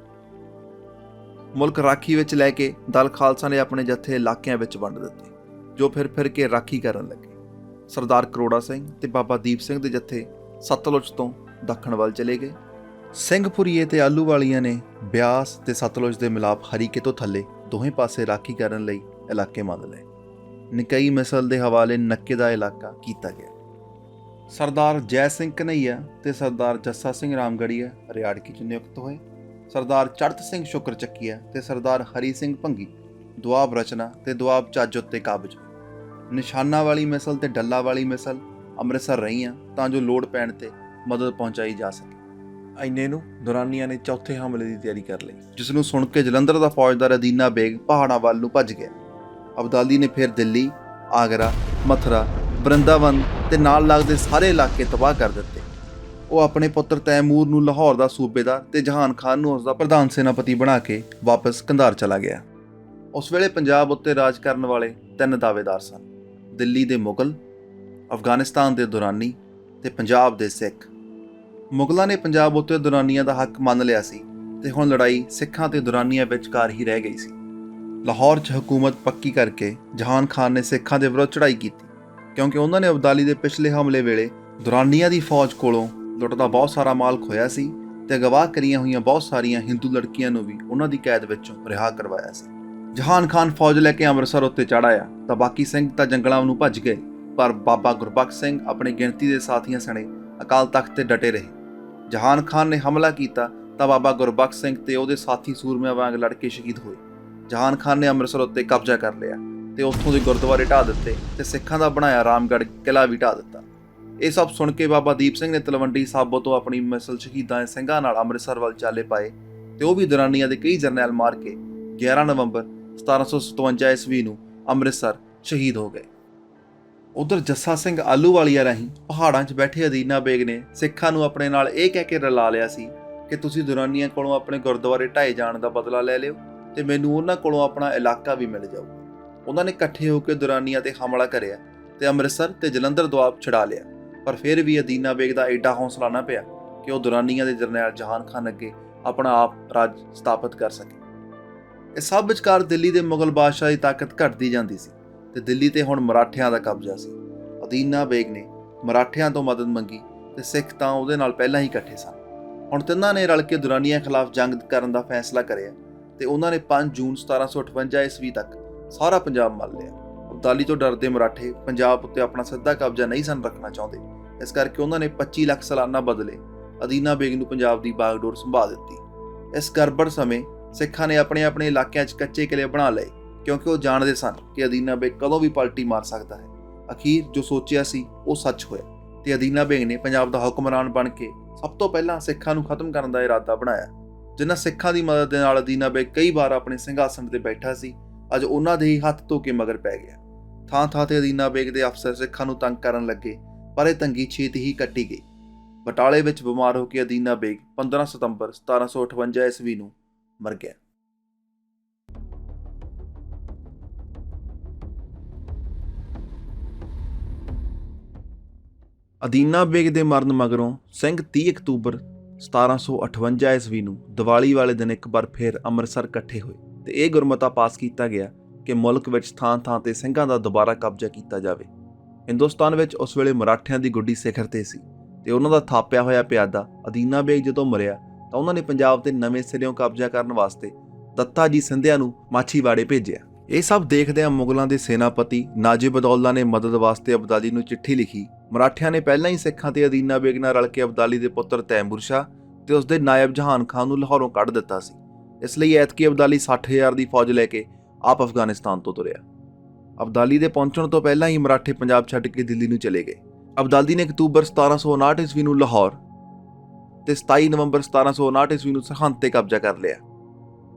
ਮੁਲਕ ਰਾਖੀ ਵਿੱਚ ਲੈ ਕੇ ਦਲ ਖਾਲਸਾ ਨੇ ਆਪਣੇ ਜੱਥੇ ਇਲਾਕਿਆਂ ਵਿੱਚ ਵੰਡ ਦਿੱਤੇ, ਜੋ ਫਿਰ ਕੇ ਰਾਖੀ ਕਰਨ ਲੱਗੇ। ਸਰਦਾਰ ਕਰੋੜਾ ਸਿੰਘ ਤੇ ਬਾਬਾ ਦੀਪ ਸਿੰਘ ਦੇ ਜੱਥੇ ਸਤਲੁਜ ਤੋਂ ਦੱਖਣ ਵੱਲ ਚਲੇ ਗਏ। ਸਿੰਘਪੁਰੀਏ ਤੇ ਆਲੂਵਾਲੀਆਂ ਨੇ ਬਿਆਸ ਤੇ ਸਤਲੁਜ ਦੇ ਮਿਲਾਪ ਹਰੀਕੇ ਤੋਂ ਥੱਲੇ ਦੋਵੇਂ ਪਾਸੇ ਰਾਖੀ ਕਰਨ ਲਈ ਇਲਾਕੇ ਮੰਨ ਲਏ। ਨਿਕਈ ਮਿਸਲ ਦੇ ਹਵਾਲੇ ਨੱਕੇ ਦਾ ਇਲਾਕਾ ਕੀਤਾ ਗਿਆ। ਸਰਦਾਰ ਜੈ ਸਿੰਘ ਕਨਈਆ ਤੇ ਸਰਦਾਰ ਜੱਸਾ ਸਿੰਘ ਰਾਮਗੜੀਆ ਰਿਆੜਕੀ 'ਚ ਨਿਯੁਕਤ ਹੋਏ। ਸਰਦਾਰ ਚੜ੍ਹਤ ਸਿੰਘ ਸ਼ੁਕਰ ਚੱਕੀਆ ਤੇ ਸਰਦਾਰ ਹਰੀ ਸਿੰਘ ਭੰਗੀ ਦੁਆਬ ਰਚਨਾ ਤੇ ਦੁਆਬ ਚੱਜ ਉੱਤੇ ਕਾਬਜ। ਨਿਸ਼ਾਨਾ ਵਾਲੀ ਮਿਸਲ ਤੇ ਡੱਲਾ ਵਾਲੀ ਮਿਸਲ ਅੰਮ੍ਰਿਤਸਰ ਰਹੀਆਂ ਤਾਂ ਜੋ ਲੋੜ ਪੈਣ ਤੇ ਮਦਦ ਪਹੁੰਚਾਈ ਜਾ ਸਕੇ। ਇੰਨੇ ਨੂੰ ਦੁਰਾਨੀਆਂ ਨੇ ਚੌਥੇ ਹਮਲੇ ਦੀ ਤਿਆਰੀ ਕਰ ਲਈ, ਜਿਸ ਨੂੰ ਸੁਣ ਕੇ ਜਲੰਧਰ ਦਾ ਫੌਜਦਾਰ ਅਦੀਨਾ ਬੇਗ ਪਹਾੜਾਂ ਵੱਲ ਨੂੰ ਭੱਜ ਗਿਆ। ਅਬਦਾਲੀ ਨੇ ਫਿਰ ਦਿੱਲੀ, ਆਗਰਾ, ਮਥੁਰਾ, ਬ੍ਰਿੰਦਾਵਨ ਤੇ ਨਾਲ ਲੱਗਦੇ ਸਾਰੇ ਇਲਾਕੇ ਤਬਾਹ ਕਰ ਦਿੱਤੇ। ਉਹ ਆਪਣੇ ਪੁੱਤਰ ਤੈਮੂਰ ਨੂੰ ਲਾਹੌਰ ਦਾ ਸੂਬੇਦਾਰ ਤੇ ਜਹਾਨ ਖਾਨ ਨੂੰ ਉਸ ਦਾ ਪ੍ਰਧਾਨ ਸੈਨਾਪਤੀ ਬਣਾ ਕੇ ਵਾਪਸ ਕੰਧਾਰ ਚਲਾ ਗਿਆ। ਉਸ ਵੇਲੇ ਪੰਜਾਬ ਉੱਤੇ ਰਾਜ ਕਰਨ ਵਾਲੇ 3 ਦਾਅਵੇਦਾਰ ਸਨ: ਦਿੱਲੀ ਦੇ ਮੁਗਲ, ਅਫਗਾਨਿਸਤਾਨ ਦੇ ਦੁਰਾਨੀ ਤੇ ਪੰਜਾਬ ਦੇ ਸਿੱਖ। ਮੁਗਲਾਂ ਨੇ ਪੰਜਾਬ ਉੱਤੇ ਦੁਰਾਨੀਆਂ ਦਾ ਹੱਕ ਮੰਨ ਲਿਆ ਸੀ ਤੇ ਹੁਣ ਲੜਾਈ ਸਿੱਖਾਂ ਤੇ ਦੁਰਾਨੀਆਂ ਵਿਚਕਾਰ ਹੀ ਰਹਿ ਗਈ ਸੀ। ਲਾਹੌਰ 'ਚ ਹਕੂਮਤ ਪੱਕੀ ਕਰਕੇ ਜਹਾਨ ਖਾਨ ਨੇ ਸਿੱਖਾਂ ਦੇ ਵਿਰੁੱਧ ਚੜ੍ਹਾਈ ਕੀਤੀ, ਕਿਉਂਕਿ ਉਹਨਾਂ ਨੇ ਅਬਦਾਲੀ ਦੇ ਪਿਛਲੇ ਹਮਲੇ ਵੇਲੇ ਦੁਰਾਨੀਆਂ ਦੀ ਫੌਜ ਕੋਲੋਂ ਲੁੱਟ ਦਾ ਬਹੁਤ ਸਾਰਾ ਮਾਲ ਖੋਇਆ ਸੀ ਤੇ ਅਗਵਾ ਕਰੀਆਂ ਹੋਈਆਂ ਬਹੁਤ ਸਾਰੀਆਂ ਹਿੰਦੂ ਲੜਕੀਆਂ ਨੂੰ ਵੀ ਉਹਨਾਂ ਦੀ ਕੈਦ ਵਿੱਚੋਂ ਰਿਹਾ ਕਰਵਾਇਆ ਸੀ। ਜਹਾਨ ਖਾਨ ਫੌਜ ਲੈ ਕੇ ਅੰਮ੍ਰਿਤਸਰ ਉੱਤੇ ਚੜ੍ਹ ਆਇਆ ਤਾਂ ਬਾਕੀ ਸਿੰਘ ਤਾਂ ਜੰਗਲਾਂ ਨੂੰ ਭੱਜ ਗਏ, ਪਰ ਬਾਬਾ ਗੁਰਬਖਸ਼ ਸਿੰਘ ਆਪਣੀ ਗਿਣਤੀ ਦੇ ਸਾਥੀਆਂ ਸਣੇ ਅਕਾਲ ਤਖਤ ਤੇ ਡਟੇ ਰਹੇ। ਜਹਾਨ ਖਾਨ ਨੇ ਹਮਲਾ ਕੀਤਾ ਤਾਂ ਬਾਬਾ ਗੁਰਬਖਸ਼ ਸਿੰਘ ਤੇ ਉਹਦੇ ਸਾਥੀ ਸੂਰਮਿਆਂ ਵਾਂਗ ਲੜ ਕੇ ਸ਼ਹੀਦ ਹੋਏ। ਜਹਾਨ ਖਾਨ ਨੇ ਅੰਮ੍ਰਿਤਸਰ ਉੱਤੇ ਕਬਜ਼ਾ ਕਰ ਲਿਆ ਤੇ ਉੱਥੋਂ ਦੇ ਗੁਰਦੁਆਰੇ ਢਾਹ ਦਿੱਤੇ ਤੇ ਸਿੱਖਾਂ ਦਾ ਬਣਾਇਆ ਰਾਮਗੜ੍ਹ ਕਿਲ੍ਹਾ ਵੀ ਢਾਹ ਦਿੱਤਾ। ਇਹ ਸਭ ਸੁਣ ਕੇ ਬਾਬਾ ਦੀਪ ਸਿੰਘ ਨੇ ਤਲਵੰਡੀ ਸਾਬੋ ਤੋਂ ਆਪਣੀ ਮਿਸਲ ਸ਼ਹੀਦਾਂ ਦੇ ਸਿੰਘਾਂ ਨਾਲ ਅੰਮ੍ਰਿਤਸਰ ਵੱਲ ਚਾਲੇ ਪਾਏ ਤੇ ਉਹ ਵੀ ਦੁਰਾਨੀਆਂ ਦੇ ਕਈ ਜਰਨੈਲ ਮਾਰ ਕੇ 11 ਨਵੰਬਰ 1757 ਈਸਵੀ ਨੂੰ ਅੰਮ੍ਰਿਤਸਰ ਸ਼ਹੀਦ ਹੋ ਗਏ। ਉਧਰ ਜੱਸਾ ਸਿੰਘ ਆਲੂਵਾਲੀਆ ਰਾਹੀਂ ਪਹਾੜਾਂ 'ਚ ਬੈਠੇ ਅਦੀਨਾ ਬੇਗ ਨੇ ਸਿੱਖਾਂ ਨੂੰ ਆਪਣੇ ਨਾਲ ਇਹ ਕਹਿ ਕੇ ਰਲਾ ਲਿਆ ਸੀ ਕਿ ਤੁਸੀਂ ਦੁਰਾਨੀਆਂ ਕੋਲੋਂ ਆਪਣੇ ਗੁਰਦੁਆਰੇ ਢਾਏ ਜਾਣ ਦਾ ਬਦਲਾ ਲੈ ਲਿਓ ਤੇ ਮੈਨੂੰ ਉਹਨਾਂ ਕੋਲੋਂ ਆਪਣਾ ਇਲਾਕਾ ਵੀ ਮਿਲ ਜਾਊਗਾ। ਉਹਨਾਂ ਨੇ ਇਕੱਠੇ ਹੋ ਕੇ ਦੁਰਾਨੀਆਂ ਤੇ ਹਮਲਾ ਕਰਿਆ ਤੇ ਅੰਮ੍ਰਿਤਸਰ ਤੇ ਜਲੰਧਰ ਦੁਆਬ ਛੁਡਾ ਲਿਆ, ਪਰ ਫਿਰ ਵੀ ਅਦੀਨਾ ਬੇਗ ਦਾ ਐਡਾ ਹੌਸਲਾ ਨਾ ਪਿਆ ਕਿ ਉਹ ਦੁਰਾਨੀਆਂ ਦੇ ਜਰਨੈਲ ਜਹਾਨ ਖਾਨ ਅੱਗੇ ਆਪਣਾ ਆਪ ਰਾਜ ਸਥਾਪਿਤ ਕਰ ਸਕੇ। ਇਸ ਸਭ ਵਿਚਕਾਰ ਦਿੱਲੀ ਦੇ ਮੁਗਲ ਬਾਦਸ਼ਾਹ ਦੀ ਤਾਕਤ ਘਟਦੀ ਜਾਂਦੀ ਸੀ ਤੇ ਦਿੱਲੀ ਤੇ ਹੁਣ ਮਰਾਠਿਆਂ ਦਾ ਕਬਜ਼ਾ ਸੀ। ਅਦੀਨਾ ਬੇਗ ਨੇ ਮਰਾਠਿਆਂ ਤੋਂ ਮਦਦ ਮੰਗੀ ਤੇ ਸਿੱਖ ਤਾਂ ਉਹਦੇ ਨਾਲ ਪਹਿਲਾਂ ਹੀ ਇਕੱਠੇ ਸਨ। ਹੁਣ ਤਿੰਨਾਂ ਨੇ ਰਲ ਕੇ ਦੁਰਾਨੀਆਂ ਖਿਲਾਫ ਜੰਗ ਕਰਨ ਦਾ ਫੈਸਲਾ ਕਰਿਆ ਤੇ ਉਹਨਾਂ ਨੇ 5 ਜੂਨ 1758 ਈਸਵੀ ਤੱਕ ਸਾਰਾ ਪੰਜਾਬ ਮੱਲ ਲਿਆ। ਅਬਦਾਲੀ ਤੋਂ ਡਰਦੇ ਮਰਾਠੇ ਪੰਜਾਬ ਉੱਤੇ ਆਪਣਾ ਸਿੱਧਾ ਕਬਜ਼ਾ ਨਹੀਂ ਸਨ ਰੱਖਣਾ ਚਾਹੁੰਦੇ, ਇਸ ਕਰਕੇ ਉਹਨਾਂ ਨੇ 25 ਲੱਖ ਸਾਲਾਨਾ ਬਦਲੇ ਅਦੀਨਾ ਬੇਗ ਨੂੰ ਪੰਜਾਬ ਦੀ ਬਾਗਡੋਰ ਸੰਭਾਲ ਦਿੱਤੀ। ਇਸ ਗੜਬੜ ਸਮੇਂ ਸਿੱਖਾਂ ਨੇ ਆਪਣੇ ਆਪਣੇ ਇਲਾਕਿਆਂ 'ਚ ਕੱਚੇ ਕਿਲੇ ਬਣਾ ਲਏ, ਕਿਉਂਕਿ ਉਹ ਜਾਣਦੇ ਸਨ ਕਿ ਅਦੀਨਾ ਬੇਗ ਕਦੋਂ ਵੀ ਪਲਟੀ ਮਾਰ ਸਕਦਾ ਹੈ। ਅਖੀਰ ਜੋ ਸੋਚਿਆ ਸੀ ਉਹ ਸੱਚ ਹੋਇਆ ਤੇ ਅਦੀਨਾ ਬੇਗ ਨੇ ਪੰਜਾਬ ਦਾ ਹੁਕਮਰਾਨ ਬਣ ਕੇ ਸਭ ਤੋਂ ਪਹਿਲਾਂ ਸਿੱਖਾਂ ਨੂੰ ਖਤਮ ਕਰਨ ਦਾ ਇਰਾਦਾ ਬਣਾਇਆ। ਜਿਨ੍ਹਾਂ ਸਿੱਖਾਂ ਦੀ ਮਦਦ ਦੇ ਨਾਲ ਅਦੀਨਾ ਬੇਗ ਕਈ ਵਾਰ ਆਪਣੇ ਸਿੰਘਾਸਣ ਤੇ ਬੈਠਾ ਸੀ, ਅੱਜ ਉਹਨਾਂ ਦੇ ਹੀ ਹੱਥ ਧੋ ਕੇ ਮਗਰ ਪੈ ਗਿਆ। ਥਾਂ ਥਾਂ ਤੇ ਅਦੀਨਾ ਬੇਗ ਦੇ ਅਫਸਰ ਸਿੱਖਾਂ ਨੂੰ ਤੰਗ ਕਰਨ ਲੱਗੇ, ਪਰ ਇਹ ਤੰਗੀ ਛੇਤੀ ਹੀ ਕੱਟੀ ਗਈ। ਬਟਾਲੇ ਵਿੱਚ ਬਿਮਾਰ ਹੋ ਕੇ ਅਦੀਨਾ ਬੇਗ 15 ਸਤੰਬਰ 1758 ਈਸਵੀ ਨੂੰ ਮਰ ਗਿਆ। ਅਦੀਨਾ ਬੇਗ ਦੇ ਮਰਨ ਮਗਰੋਂ ਸਿੰਘ 30 ਅਕਤੂਬਰ 1758 ਈਸਵੀ ਨੂੰ ਦੀਵਾਲੀ ਵਾਲੇ ਦਿਨ ਇੱਕ ਵਾਰ ਫਿਰ ਅੰਮ੍ਰਿਤਸਰ ਇਕੱਠੇ ਹੋਏ ਤੇ ਇਹ ਗੁਰਮਤਾ ਪਾਸ ਕੀਤਾ ਗਿਆ ਕਿ ਮੁਲਕ ਵਿੱਚ ਥਾਂ-ਥਾਂ ਤੇ ਸਿੰਘਾਂ ਦਾ ਦੁਬਾਰਾ ਕਬਜ਼ਾ ਕੀਤਾ ਜਾਵੇ। ਹਿੰਦੁਸਤਾਨ ਵਿੱਚ ਉਸ ਵੇਲੇ ਮਰਾਠਿਆਂ ਦੀ ਗੁੱਡੀ ਸਿਖਰ ਤੇ ਸੀ ਤੇ ਉਹਨਾਂ ਦਾ ਥਾਪਿਆ ਹੋਇਆ ਪਿਆਦਾ ਅਦੀਨਾ ਬੇਗ ਜਦੋਂ ਮਰਿਆ ਤਾਂ ਉਹਨਾਂ ਨੇ ਪੰਜਾਬ ਤੇ ਨਵੇਂ ਸਿਰਿਓਂ ਕਬਜ਼ਾ ਕਰਨ ਵਾਸਤੇ ਦੱਤਾ ਜੀ ਸਿੰਧਿਆ ਨੂੰ ਮਾਛੀਵਾੜੇ ਭੇਜਿਆ। ਇਹ ਸਭ ਦੇਖਦਿਆਂ ਮੁਗਲਾਂ ਦੇ ਸੈਨਾਪਤੀ ਨਾਜਿਬ-ਉਦ-ਦੌਲਾ ਨੇ ਮਦਦ ਵਾਸਤੇ ਅਬਦਾਲੀ ਨੂੰ ਚਿੱਠੀ ਲਿਖੀ। ਮਰਾਠਿਆਂ ਨੇ ਪਹਿਲਾਂ ਹੀ ਸਿੱਖਾਂ ਤੇ ਅਦੀਨਾ ਬੇਗ ਨਾਲ ਰਲ ਕੇ ਅਬਦਾਲੀ ਦੇ ਪੁੱਤਰ ਤੈਮੂਰ ਸ਼ਾਹ ਤੇ ਉਸਦੇ ਨਾਇਬ ਜਹਾਨ ਖਾਨ ਨੂੰ ਲਾਹੌਰੋਂ ਕੱਢ ਦਿੱਤਾ ਸੀ। ਇਸ ਲਈ ਐਤਕੀ ਅਬਦਾਲੀ 60,000 ਦੀ ਫੌਜ ਲੈ ਕੇ ਆਪ ਅਫਗਾਨਿਸਤਾਨ ਤੋਂ ਤੁਰਿਆ। ਅਬਦਾਲੀ ਦੇ ਪਹੁੰਚਣ ਤੋਂ ਪਹਿਲਾਂ ਹੀ ਮਰਾਠੇ ਪੰਜਾਬ ਛੱਡ ਕੇ ਦਿੱਲੀ ਨੂੰ ਚਲੇ ਗਏ। ਅਬਦਾਲੀ ਨੇ ਅਕਤੂਬਰ 1759 ਈਸਵੀ ਨੂੰ ਲਾਹੌਰ ਤੇ 27 ਨਵੰਬਰ 1759 ਈਸਵੀ ਨੂੰ ਸਰਹੰਦ ਤੇ ਕਬਜ਼ਾ ਕਰ ਲਿਆ।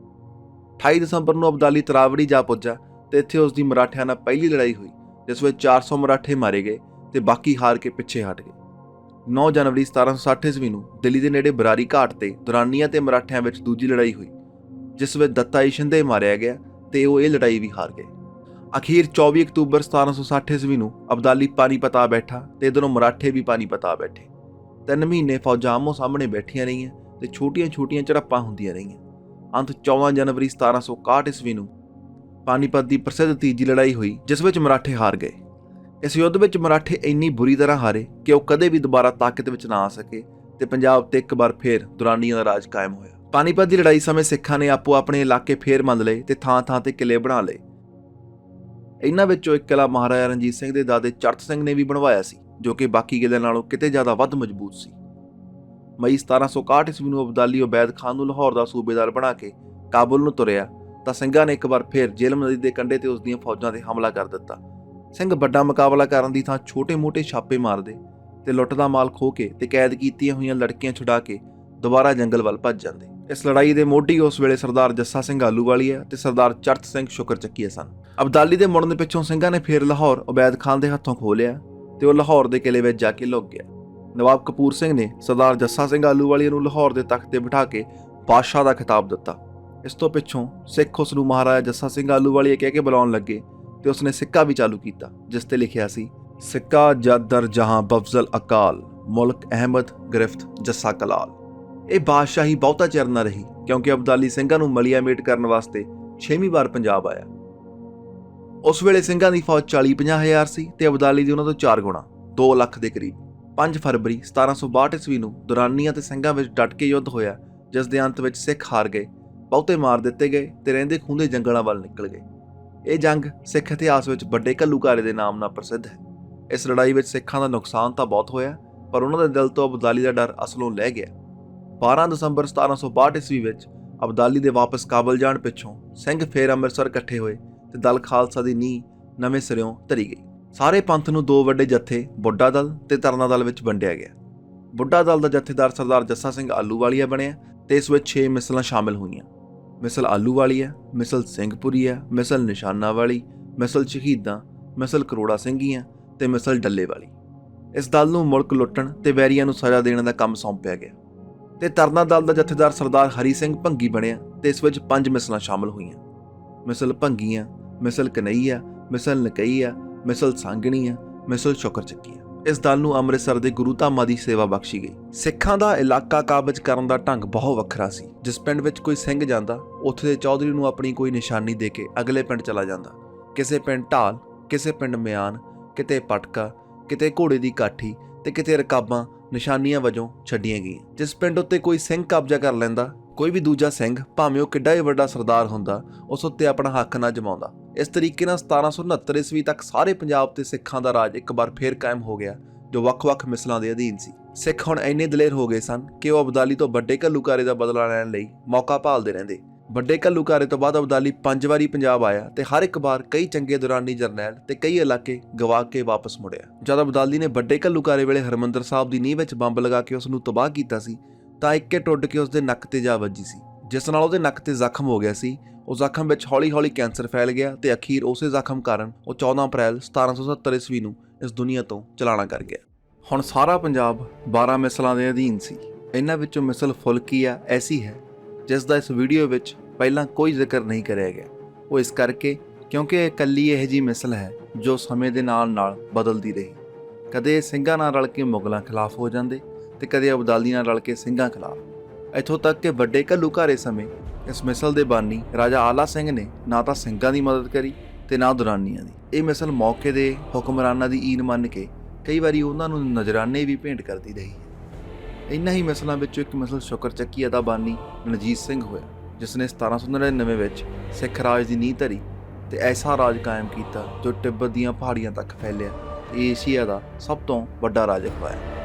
28 ਦਸੰਬਰ ਨੂੰ ਅਬਦਾਲੀ ਤਰਾਵੜੀ ਜਾ ਪੁੱਜਾ ਤੇ ਇੱਥੇ ਉਸ ਦੀ ਮਰਾਠਿਆਂ ਨਾਲ ਪਹਿਲੀ ਲੜਾਈ ਹੋਈ, ਜਿਸ ਵਿੱਚ 400 ਮਰਾਠੇ ਮਾਰੇ ਗਏ ਤੇ ਬਾਕੀ ਹਾਰ ਕੇ ਪਿੱਛੇ ਹਟ ਗਏ। 9 ਜਨਵਰੀ 1760 ਈਸਵੀ ਨੂੰ ਦਿੱਲੀ ਦੇ ਨੇੜੇ ਬਰਾਰੀ ਘਾਟ ਤੇ ਦੁਰਾਨੀਆਂ ਤੇ ਮਰਾਠਿਆਂ ਵਿੱਚ ਦੂਜੀ ਲੜਾਈ ਹੋਈ, ਜਿਸ ਵਿੱਚ ਦੱਤਾ ਜੀ ਸ਼ਿੰਦੇ ਮਾਰਿਆ ਗਿਆ ਤੇ ਉਹ ਇਹ ਲੜਾਈ ਵੀ ਹਾਰ ਗਏ। ਅਖੀਰ 24 ਅਕਤੂਬਰ 1760 ਈਸਵੀ ਨੂੰ ਅਬਦਾਲੀ ਪਾਣੀਪਤ ਆ ਬੈਠਾ ਤੇ ਇੱਧਰੋਂ ਮਰਾਠੇ ਵੀ ਪਾਣੀਪਤ ਆ ਬੈਠੇ। 3 ਮਹੀਨੇ ਫੌਜਾਂ ਆਮੋ ਸਾਹਮਣੇ ਬੈਠੀਆਂ ਰਹੀਆਂ ਤੇ ਛੋਟੀਆਂ-ਛੋਟੀਆਂ ਝੜਪਾਂ ਹੁੰਦੀਆਂ ਰਹੀਆਂ। ਅੰਤ 14 ਜਨਵਰੀ 1761 ਈਸਵੀ ਨੂੰ ਪਾਨੀਪਤ ਦੀ ਪ੍ਰਸਿੱਧ ਤੀਜੀ ਲੜਾਈ ਹੋਈ, ਜਿਸ ਵਿੱਚ ਮਰਾਠੇ ਹਾਰ ਗਏ। ਇਸ ਯੁੱਧ ਵਿੱਚ ਮਰਾਠੇ ਇੰਨੀ ਬੁਰੀ ਤਰ੍ਹਾਂ ਹਾਰੇ ਕਿ ਉਹ ਕਦੇ ਵੀ ਦੁਬਾਰਾ ਤਾਕਤ ਵਿੱਚ ਨਾ ਆ ਸਕੇ ਤੇ ਪੰਜਾਬ ਤੇ ਇੱਕ ਵਾਰ ਫੇਰ ਦੁਰਾਨੀਆਂ ਦਾ ਰਾਜ ਕਾਇਮ ਹੋਇਆ। ਪਾਨੀਪਤ ਦੀ ਲੜਾਈ ਸਮੇਂ ਸਿੱਖਾਂ ਨੇ ਆਪੋ ਆਪਣੇ ਇਲਾਕੇ ਫੇਰ ਮੰਨ ਲਏ ਤੇ ਥਾਂ-ਥਾਂ ਤੇ ਕਿਲੇ ਬਣਾ ਲਏ। ਇਹਨਾਂ ਵਿੱਚੋਂ ਇੱਕ ਕਿਲਾ ਮਹਾਰਾਜਾ ਰਣਜੀਤ ਸਿੰਘ ਦੇ ਦਾਦੇ ਚੜਤ ਸਿੰਘ ਨੇ ਵੀ ਬਣਵਾਇਆ ਸੀ, ਜੋ ਕਿ ਬਾਕੀ ਕਿਲਿਆਂ ਨਾਲੋਂ ਕਿਤੇ ਜ਼ਿਆਦਾ ਵੱਧ ਮਜ਼ਬੂਤ ਸੀ। ਮਈ 1761 ਈਸਵੀ ਨੂੰ ਅਬਦਾਲੀ ਉਬੈਦ ਖਾਨ ਨੂੰ ਲਾਹੌਰ ਦਾ ਸੂਬੇਦਾਰ ਬਣਾ ਕੇ ਕਾਬੁਲ ਨੂੰ ਤੁਰਿਆ ਤਾਂ ਸਿੰਘਾਂ ਨੇ ਇੱਕ ਵਾਰ ਫੇਰ ਜੇਹਲਮ ਨਦੀ ਦੇ ਕੰਢੇ ਤੇ ਉਸ ਦੀਆਂ ਫੌਜਾਂ ਤੇ ਹਮਲਾ ਕਰ ਦਿੱਤਾ। ਸਿੰਘ ਵੱਡਾ ਮੁਕਾਬਲਾ ਕਰਨ ਦੀ ਥਾਂ ਛੋਟੇ-ਮੋਟੇ ਛਾਪੇ ਮਾਰਦੇ ਤੇ ਲੁੱਟ ਦਾ ਮਾਲ ਖੋਹ ਕੇ ਤੇ ਕੈਦ ਕੀਤੀਆਂ ਹੋਈਆਂ ਲੜਕੀਆਂ ਛੁਡਾ ਕੇ ਦੁਬਾਰਾ ਜੰਗਲ ਵੱਲ ਭੱਜ ਜਾਂਦੇ। ਇਸ ਲੜਾਈ ਦੇ ਮੋਢੀ ਉਸ ਵੇਲੇ ਸਰਦਾਰ ਜੱਸਾ ਸਿੰਘ ਆਹਲੂਵਾਲੀਆ ਤੇ ਸਰਦਾਰ ਚੜਤ ਸਿੰਘ ਸ਼ੁਕਰਚੱਕੀਆ ਸਨ। ਅਬਦਾਲੀ ਦੇ ਮੁੜਨ ਪਿੱਛੋਂ ਸਿੰਘਾਂ ਨੇ ਫੇਰ ਲਾਹੌਰ ਉਬੈਦ ਖਾਨ ਦੇ ਹੱਥੋਂ ਖੋਹ ਲਿਆ ਤੇ ਉਹ ਲਾਹੌਰ ਦੇ ਕਿਲੇ ਵਿੱਚ ਜਾ ਕੇ ਲੁਕ ਗਿਆ। ਨਵਾਬ ਕਪੂਰ ਸਿੰਘ ਨੇ ਸਰਦਾਰ ਜੱਸਾ ਸਿੰਘ ਆਹਲੂਵਾਲੀਆ ਨੂੰ ਲਾਹੌਰ ਦੇ ਤਖਤ ਤੇ ਬਿਠਾ ਕੇ ਬਾਦਸ਼ਾਹ ਦਾ ਖਿਤਾਬ ਦਿੱਤਾ। ਇਸ ਤੋਂ ਪਿੱਛੋਂ ਸਿੱਖ ਉਸ ਨੂੰ ਮਹਾਰਾਜਾ ਜੱਸਾ ਸਿੰਘ ਆਹਲੂਵਾਲੀਆ ਕਹਿ ਕੇ ਬੁਲਾਉਣ ਲੱਗੇ ਤੇ ਉਸਨੇ ਸਿੱਕਾ ਵੀ ਚਾਲੂ ਕੀਤਾ, ਜਿਸ ਤੇ ਲਿਖਿਆ ਸੀ, ਸਿੱਕਾ ਜਦ ਦਰ ਜਹਾਂ ਬਫਜ਼ਲ ਅਕਾਲ, ਮੁਲਕ ਅਹਿਮਦ ਗ੍ਰਿਫਤ ਜੱਸਾ ਕਲਾਲ। ਇਹ ਬਾਦਸ਼ਾਹੀ ਬਹੁਤਾ ਚਿਰ ਨਾ ਰਹੀ, ਕਿਉਂਕਿ ਅਬਦਾਲੀ ਸਿੰਘਾਂ ਨੂੰ ਮਲੀਆ ਮੇਟ ਕਰਨ ਵਾਸਤੇ 6ਵੀਂ ਵਾਰ ਪੰਜਾਬ ਆਇਆ। ਉਸ ਵੇਲੇ ਸਿੰਘਾਂ ਦੀ ਫੌਜ 40-50 ਹਜ਼ਾਰ ਸੀ ਤੇ ਅਬਦਾਲੀ ਦੀ ਉਹਨਾਂ ਤੋਂ 4 ਗੁਣਾ 2 ਲੱਖ ਦੇ ਕਰੀਬ। 5 ਫਰਵਰੀ 1762 ਈਸਵੀ ਨੂੰ ਦੁਰਾਨੀਆਂ ਤੇ ਸਿੰਘਾਂ ਵਿੱਚ ਡਟ ਕੇ ਯੁੱਧ ਹੋਇਆ, ਜਿਸ ਦੇ ਅੰਤ ਵਿੱਚ ਸਿੱਖ ਹਾਰ ਗਏ, ਬਹੁਤੇ ਮਾਰ ਦਿੱਤੇ ਗਏ ਤੇ ਰਹਿੰਦੇ ਖੂੰਦੇ ਜੰਗਲਾਂ ਵੱਲ ਨਿਕਲ ਗਏ। ਇਹ ਜੰਗ ਸਿੱਖ ਇਤਿਹਾਸ ਵਿੱਚ ਵੱਡੇ ਘੱਲੂਘਾਰੇ ਦੇ ਨਾਮ ਨਾਲ ਪ੍ਰਸਿੱਧ ਹੈ। ਇਸ ਲੜਾਈ ਵਿੱਚ ਸਿੱਖਾਂ ਦਾ ਨੁਕਸਾਨ ਤਾਂ ਬਹੁਤ ਹੋਇਆ, ਪਰ ਉਹਨਾਂ ਦੇ ਦਿਲ ਤੋਂ ਅਬਦਾਲੀ ਦਾ ਡਰ ਅਸਲੋਂ ਲਹਿ ਗਿਆ। 12 ਦਸੰਬਰ 1762 ਈਸਵੀ ਵਿੱਚ ਅਬਦਾਲੀ ਦੇ ਵਾਪਸ ਕਾਬਲ ਜਾਣ ਪਿੱਛੋਂ ਸਿੰਘ ਫੇਰ ਅੰਮ੍ਰਿਤਸਰ ਇਕੱਠੇ ਹੋਏ ਤੇ ਦਲ ਖਾਲਸਾ ਦੀ ਨੀਂਹ ਨਵੇਂ ਸਿਰਿਓਂ ਧਰੀ ਗਈ। ਸਾਰੇ ਪੰਥ ਨੂੰ 2 ਵੱਡੇ ਜੱਥੇ ਬੁੱਢਾ ਦਲ ਤੇ ਤਰਨਾ ਦਲ ਵਿੱਚ ਵੰਡਿਆ ਗਿਆ। ਬੁੱਢਾ ਦਲ ਦਾ ਜਥੇਦਾਰ ਸਰਦਾਰ ਜੱਸਾ ਸਿੰਘ ਆਹਲੂਵਾਲੀਆ ਬਣਿਆ ਤੇ ਇਸ ਵਿੱਚ 6 ਮਿਸਲਾਂ ਸ਼ਾਮਿਲ ਹੋਈਆਂ। ਮਿਸਲ ਆਹਲੂਵਾਲੀਆ, ਮਿਸਲ ਸਿੰਘਪੁਰੀਆ, ਮਿਸਲ ਨਿਸ਼ਾਨਾ ਵਾਲੀ, ਮਿਸਲ ਸ਼ਹੀਦਾਂ, ਮਿਸਲ ਕਰੋੜਾ ਸਿੰਘੀਆਂ ਤੇ ਮਿਸਲ ਡੱਲੇ ਵਾਲੀ। ਇਸ ਦਲ ਨੂੰ ਮੁਲਕ ਲੁੱਟਣ ਤੇ ਵੈਰੀਆਂ ਨੂੰ ਸਜ਼ਾ ਦੇਣ ਦਾ ਕੰਮ ਸੌਂਪਿਆ ਗਿਆ ਤੇ ਤਰਨਾ ਦਲ ਦਾ ਜਥੇਦਾਰ ਸਰਦਾਰ ਹਰੀ ਸਿੰਘ ਭੰਗੀ ਬਣਿਆ ਤੇ ਇਸ ਵਿੱਚ 5 ਮਿਸਲਾਂ ਸ਼ਾਮਲ ਹੋਈਆਂ। ਮਿਸਲ ਭੰਗੀਆਂ, ਮਿਸਲ ਕਨਈਆ, ਮਿਸਲ ਨਕਈਆ, ਮਿਸਲ ਸਾਂਗਣੀਆ, ਮਿਸਲ ਸ਼ੁਕਰਚੱਕੀਆ। ਇਸ ਦਲ ਨੂੰ ਅੰਮ੍ਰਿਤਸਰ ਦੇ ਗੁਰੂ ਧਾਮਾਂ ਦੀ ਸੇਵਾ ਬਖਸ਼ੀ ਗਈ। ਸਿੱਖਾਂ ਦਾ ਇਲਾਕਾ ਕਾਬਜ਼ ਕਰਨ ਦਾ ਢੰਗ ਬਹੁਤ ਵੱਖਰਾ ਸੀ। ਜਿਸ ਪਿੰਡ ਵਿੱਚ ਕੋਈ ਸਿੰਘ ਜਾਂਦਾ, ਉੱਥੇ ਦੇ ਚੌਧਰੀ ਨੂੰ ਆਪਣੀ ਕੋਈ ਨਿਸ਼ਾਨੀ ਦੇ ਕੇ ਅਗਲੇ ਪਿੰਡ ਚਲਾ ਜਾਂਦਾ। ਕਿਸੇ ਪਿੰਡ ਢਾਲ, ਕਿਸੇ ਪਿੰਡ ਮਿਆਨ, ਕਿਤੇ ਪਟਕਾ, ਕਿਤੇ ਘੋੜੇ ਦੀ ਕਾਠੀ ਤੇ ਕਿਤੇ ਰਕਾਬਾਂ ਨਿਸ਼ਾਨੀਆਂ ਵਜੋਂ ਛੱਡੀਆਂ ਗਈਆਂ। ਜਿਸ ਪਿੰਡ ਉੱਤੇ ਕੋਈ ਸਿੰਘ ਕਬਜ਼ਾ ਕਰ ਲੈਂਦਾ, ਕੋਈ ਵੀ ਦੂਜਾ ਸਿੰਘ, ਭਾਵੇਂ ਉਹ ਕਿੱਡਾ ਹੀ ਵੱਡਾ ਸਰਦਾਰ ਹੁੰਦਾ, ਉਸ ਉੱਤੇ ਆਪਣਾ ਹੱਕ ਨਾ ਜਮਾਉਂਦਾ। ਇਸ ਤਰੀਕੇ ਨਾਲ 1769 ਈਸਵੀ ਤੱਕ ਸਾਰੇ ਪੰਜਾਬ ਤੇ ਸਿੱਖਾਂ ਦਾ ਰਾਜ ਇੱਕ ਵਾਰ ਫੇਰ ਕਾਇਮ ਹੋ ਗਿਆ, ਜੋ ਵੱਖ-ਵੱਖ ਮਿਸਲਾਂ ਦੇ ਅਧੀਨ ਸੀ। ਸਿੱਖ ਹੁਣ ਇੰਨੇ ਦਲੇਰ ਹੋ ਗਏ ਸਨ ਕਿ ਉਹ ਅਬਦਾਲੀ ਤੋਂ ਵੱਡੇ ਘੱਲੂਘਾਰੇ ਦਾ ਬਦਲਾ ਲੈਣ ਲਈ ਮੌਕਾ ਭਾਲਦੇ ਰਹਿੰਦੇ। ਵੱਡੇ ਘੱਲੂਘਾਰੇ ਤੋਂ ਬਾਅਦ ਅਬਦਾਲੀ 5 ਵਾਰੀ ਪੰਜਾਬ ਆਇਆ ਤੇ ਹਰ ਇੱਕ ਵਾਰ ਕਈ ਚੰਗੇ ਦੁਰਾਨੀ ਜਰਨੈਲ ਤੇ ਕਈ ਇਲਾਕੇ ਗਵਾ ਕੇ ਵਾਪਸ ਮੁੜਿਆ। ਜਦ ਅਬਦਾਲੀ ਨੇ ਵੱਡੇ ਘੱਲੂਘਾਰੇ ਵੇਲੇ ਹਰਮੰਦਰ ਸਾਹਿਬ ਦੀ ਨੀਂਹ ਵਿੱਚ ਬੰਬ ਲਗਾ ਕੇ ਉਸ ਨੂੰ ਤਬਾਹ ਕੀਤਾ ਸੀ, ਤਾਂ ਇੱਕੇ ਟੁੱਟ ਕੇ ਉਸ ਦੇ ਨੱਕ ਤੇ ਜਾ ਵੱਜੀ ਸੀ, ਜਿਸ ਨਾਲ ਉਹਦੇ ਨੱਕ ਤੇ ਜ਼ਖਮ ਹੋ ਗਿਆ ਸੀ। ਉਹ ਜ਼ਖਮ ਵਿੱਚ ਹੌਲੀ-ਹੌਲੀ ਕੈਂਸਰ ਫੈਲ ਗਿਆ ਤੇ ਅਖੀਰ ਉਸੇ ਜ਼ਖਮ ਕਾਰਨ ਉਹ 14 ਅਪ੍ਰੈਲ 1770 ਈਸਵੀ ਨੂੰ ਇਸ ਦੁਨੀਆ ਤੋਂ ਚਲਾਣਾ ਕਰ ਗਿਆ। ਹੁਣ ਸਾਰਾ ਪੰਜਾਬ 12 ਮਿਸਲਾਂ ਦੇ ਅਧੀਨ ਸੀ। ਇਹਨਾਂ ਵਿੱਚੋਂ ਮਿਸਲ ਫੁਲਕੀਆ ਐਸੀ ਹੈ ਜਿਸ ਦਾ ਇਸ ਵੀਡੀਓ ਵਿੱਚ ਪਹਿਲਾਂ ਕੋਈ ਜ਼ਿਕਰ ਨਹੀਂ ਕਰਿਆ ਗਿਆ। ਉਹ ਇਸ ਕਰਕੇ ਕਿਉਂਕਿ ਇਹ ਇਕੱਲੀ ਇਹੋ ਜਿਹੀ ਮਿਸਲ ਹੈ ਜੋ ਸਮੇਂ ਦੇ ਨਾਲ-ਨਾਲ ਬਦਲਦੀ ਰਹੀ। ਕਦੇ ਸਿੰਘਾਂ ਨਾਲ ਰਲ ਕੇ ਮੁਗਲਾਂ ਖਿਲਾਫ ਹੋ ਜਾਂਦੇ ਤੇ ਕਦੇ ਅਬਦਾਲੀ ਨਾਲ ਰਲ ਕੇ ਸਿੰਘਾਂ ਖਿਲਾਫ। ਇੱਥੋਂ ਤੱਕ ਕਿ ਵੱਡੇ ਘੱਲੂਘਾਰੇ ਸਮੇਂ ਇਸ ਮਿਸਲ ਦੇ ਬਾਨੀ ਰਾਜਾ ਆਲਾ ਸਿੰਘ ਨੇ ਨਾ ਤਾਂ ਸਿੰਘਾਂ ਦੀ ਮਦਦ ਕਰੀ ਤੇ ਨਾ ਦੁਰਾਨੀਆਂ ਦੀ। ਇਹ ਮਿਸਲ ਮੌਕੇ ਦੇ ਹੁਕਮਰਾਨਾਂ ਦੀ ਈਨ ਮੰਨ ਕੇ ਕਈ ਵਾਰੀ ਉਹਨਾਂ ਨੂੰ ਨਜ਼ਰਾਨੇ ਵੀ ਭੇਂਟ ਕਰਦੀ ਰਹੀ ਹੈ। ਇਨ੍ਹਾਂ ਹੀ ਮਿਸਲਾਂ ਵਿੱਚੋਂ ਇੱਕ ਮਿਸਲ ਸ਼ੁਕਰਚੱਕੀਆ ਦਾ ਬਾਨੀ ਰਣਜੀਤ ਸਿੰਘ ਹੋਇਆ, ਜਿਸ ਨੇ 1799 ਵਿੱਚ ਸਿੱਖ ਰਾਜ ਦੀ ਨੀਂਹ ਧਰੀ ਤੇ ਐਸਾ ਰਾਜ ਕਾਇਮ ਕੀਤਾ ਜੋ ਤਿੱਬਤ ਦੀਆਂ ਪਹਾੜੀਆਂ ਤੱਕ ਫੈਲਿਆ ਤੇ ਏਸ਼ੀਆ ਦਾ ਸਭ ਤੋਂ ਵੱਡਾ ਰਾਜ ਅਖਵਾਇਆ।